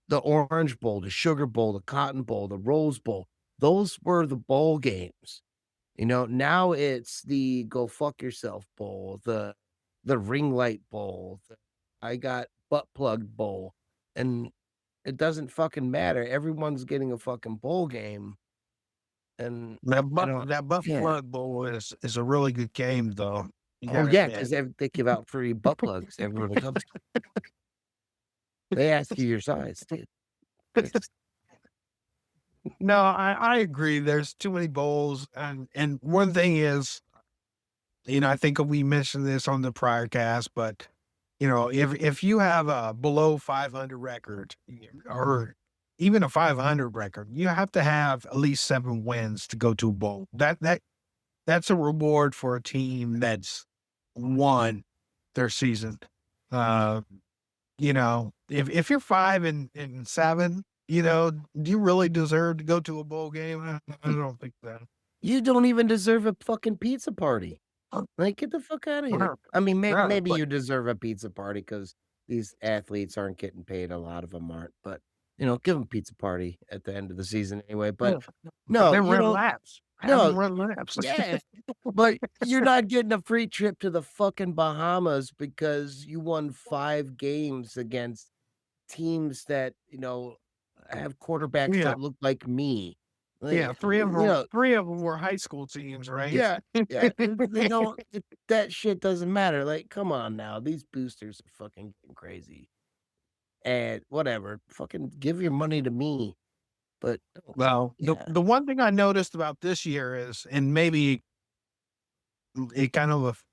the Orange Bowl, the Sugar Bowl, the Cotton Bowl, the Rose Bowl. Those were the bowl games. Now it's the Go Fuck Yourself Bowl, the Ring Light Bowl, the I Got Butt Plugged Bowl, and it doesn't fucking matter. Everyone's getting a fucking bowl game, and I don't
that Buff
yeah.
Plug Bowl is a really good game, though. You
Oh,
gotta
yeah,
admit.
'cause they give out free butt plugs to everyone that comes. They ask you your size too. It's
No, I agree. There's too many bowls, and one thing is, I think we mentioned this on the prior cast, but if you have a below 500 record or even a 500 record, you have to have at least 7 wins to go to a bowl. That's a reward for a team that's won their season. Uh, if you're 5-7, do you really deserve to go to a bowl game? I don't think that.
You don't even deserve a fucking pizza party. Like, get the fuck outta here.
Sure.
I mean,
Yeah,
maybe
but
you deserve a pizza party because these athletes aren't getting paid, a lot of them 'em aren't, but, give them a pizza party at the end of the season anyway, but
yeah, but
no,
then run laps. Have them
no,
run laps.
yeah, but you're not getting a free trip to the fucking Bahamas because you won 5 games against teams that, have quarterbacks
Yeah,
that look like me.
yeah.
Like,
Three of them, 3 of them were high school teams, right?
yeah, yeah, they don't that shit doesn't matter, like, come on now, these boosters are fucking getting crazy, and whatever, fucking give your money to me, but oh,
Well, the
yeah,
the one thing I noticed about this year is, and maybe it kind of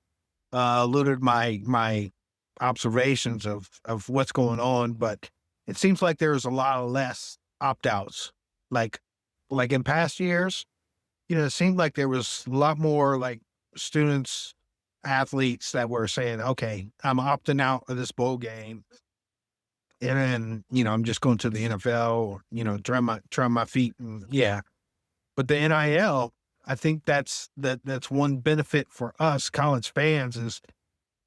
eluded my observations of what's going on, but it seems like there's a lot of less opt outs. Like in past years, it seemed like there was a lot more like students, athletes that were saying, "Okay, I'm opting out of this bowl game, and then I'm just going to the NFL, or try my feet." And yeah, but the NIL, I think that's one benefit for us college fans is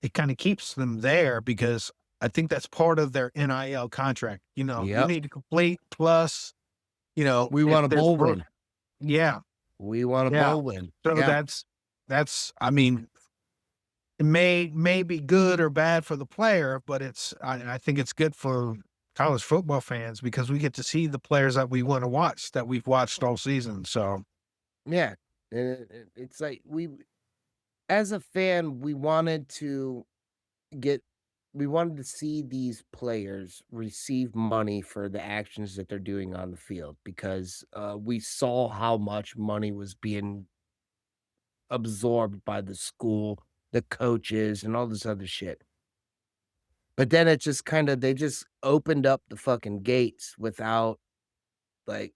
it kind of keeps them there because I think that's part of their NIL contract. You
yep,
need to complete plus,
we
if
want a
there's
bowl win,
yeah,
we want a
yeah.
bowl win,
So
yeah,
that's I mean, it may be good or bad for the player, but I think it's good for college football fans because we get to see the players that we want to watch that we've watched all season. So
yeah, and it's like we as a fan, get we wanted to see these players receive money for the actions that they're doing on the field because, we saw how much money was being absorbed by the school, the coaches, and all this other shit. But then it just kinda they just opened up the fucking gates without, like,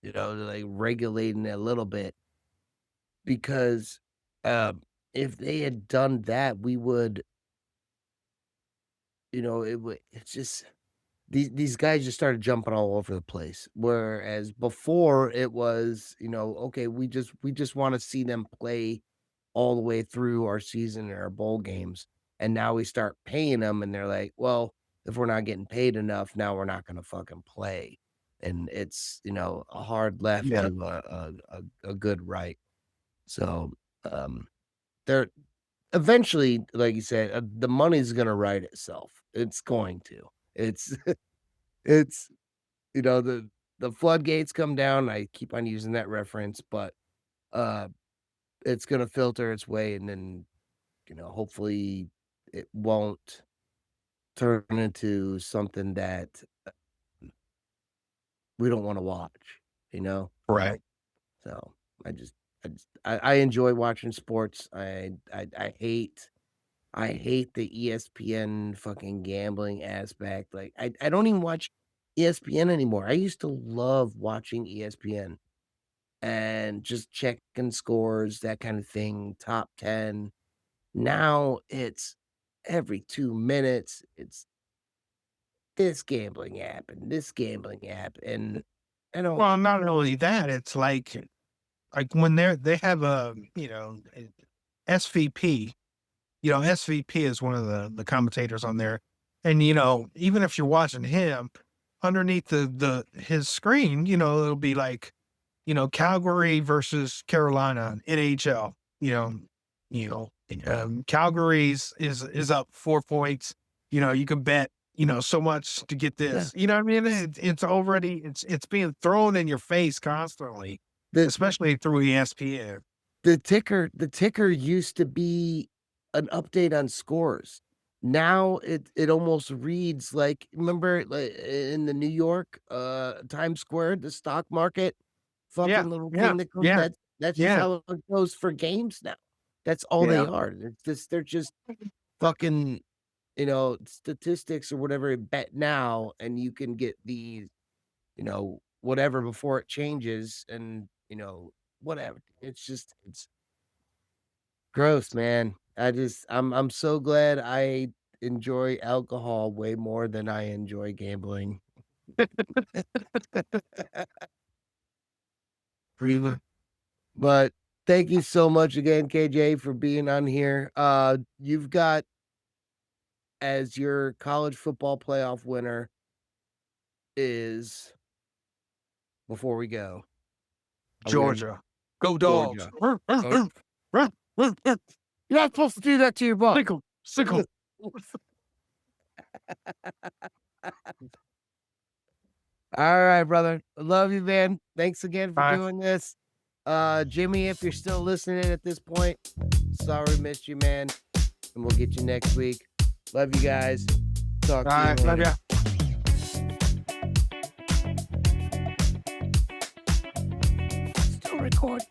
like, regulating it a little bit because, if they had done that, we would it's just these guys just started jumping all over the place, whereas before it was, okay, we just wanna see them play all the way through our season and our bowl games. And now we start paying them, and they're like, "Well, if we're not getting paid enough, now we're not gonna fucking play." And it's, a hard left
Yeah.
to a good right. So, um, they're eventually, like you said, the money's gonna right itself. It's going to. It's it's the floodgates come down. I keep on using that reference, but, uh, it's gonna filter its way, and then, hopefully it won't turn into something that we don't wanna watch, you know?
Right.
So, I just I enjoy watching sports. I hate the ESPN fucking gambling aspect. Like, I don't even watch ESPN anymore. I used to love watching ESPN and just checking scores, that kind of thing, top 10. Now it's every 2 minutes, it's this gambling app and this gambling app, and I don't.
Well, not only that, it's like when they have a, SVP. SVP is one of the commentators on there, and even if you're watching him, underneath the his screen, it'll be like, Calgary versus Carolina NHL. Calgary's is up 4 points. You can bet so much to get
Yeah.
this. You know what I mean? It's already it's being thrown in your face constantly,
The
especially through ESPN.
the ticker used to be an update on scores. Now it almost reads like, remember, like, in the New York, Times Square, the stock market
Yeah,
fucking little
yeah,
thing that goes,
yeah,
that's just
yeah,
how it goes for games now. That's all they
yeah.
are. They're just fucking, statistics or whatever, bet now, and you can get these, whatever before it changes, and, whatever. It's gross, man. I'm so glad I enjoy alcohol way more than I enjoy gambling.
Really?
But thank you so much again, KJ, for being on here. You've got, as your college football playoff winner, is, before we go, I'm gonna
Georgia. Go dogs.
Georgia. Uh, You're not supposed to do that to your butt.
Sickle, sickle.
Alright, brother. I love you, man. Thanks again for
Bye.
doing this. Jimmy, if you're still listening at this point, sorry missed you, man, and we'll get you next week. Love you guys. Talk to you
Bye. Love
later.
ya.
Still recording.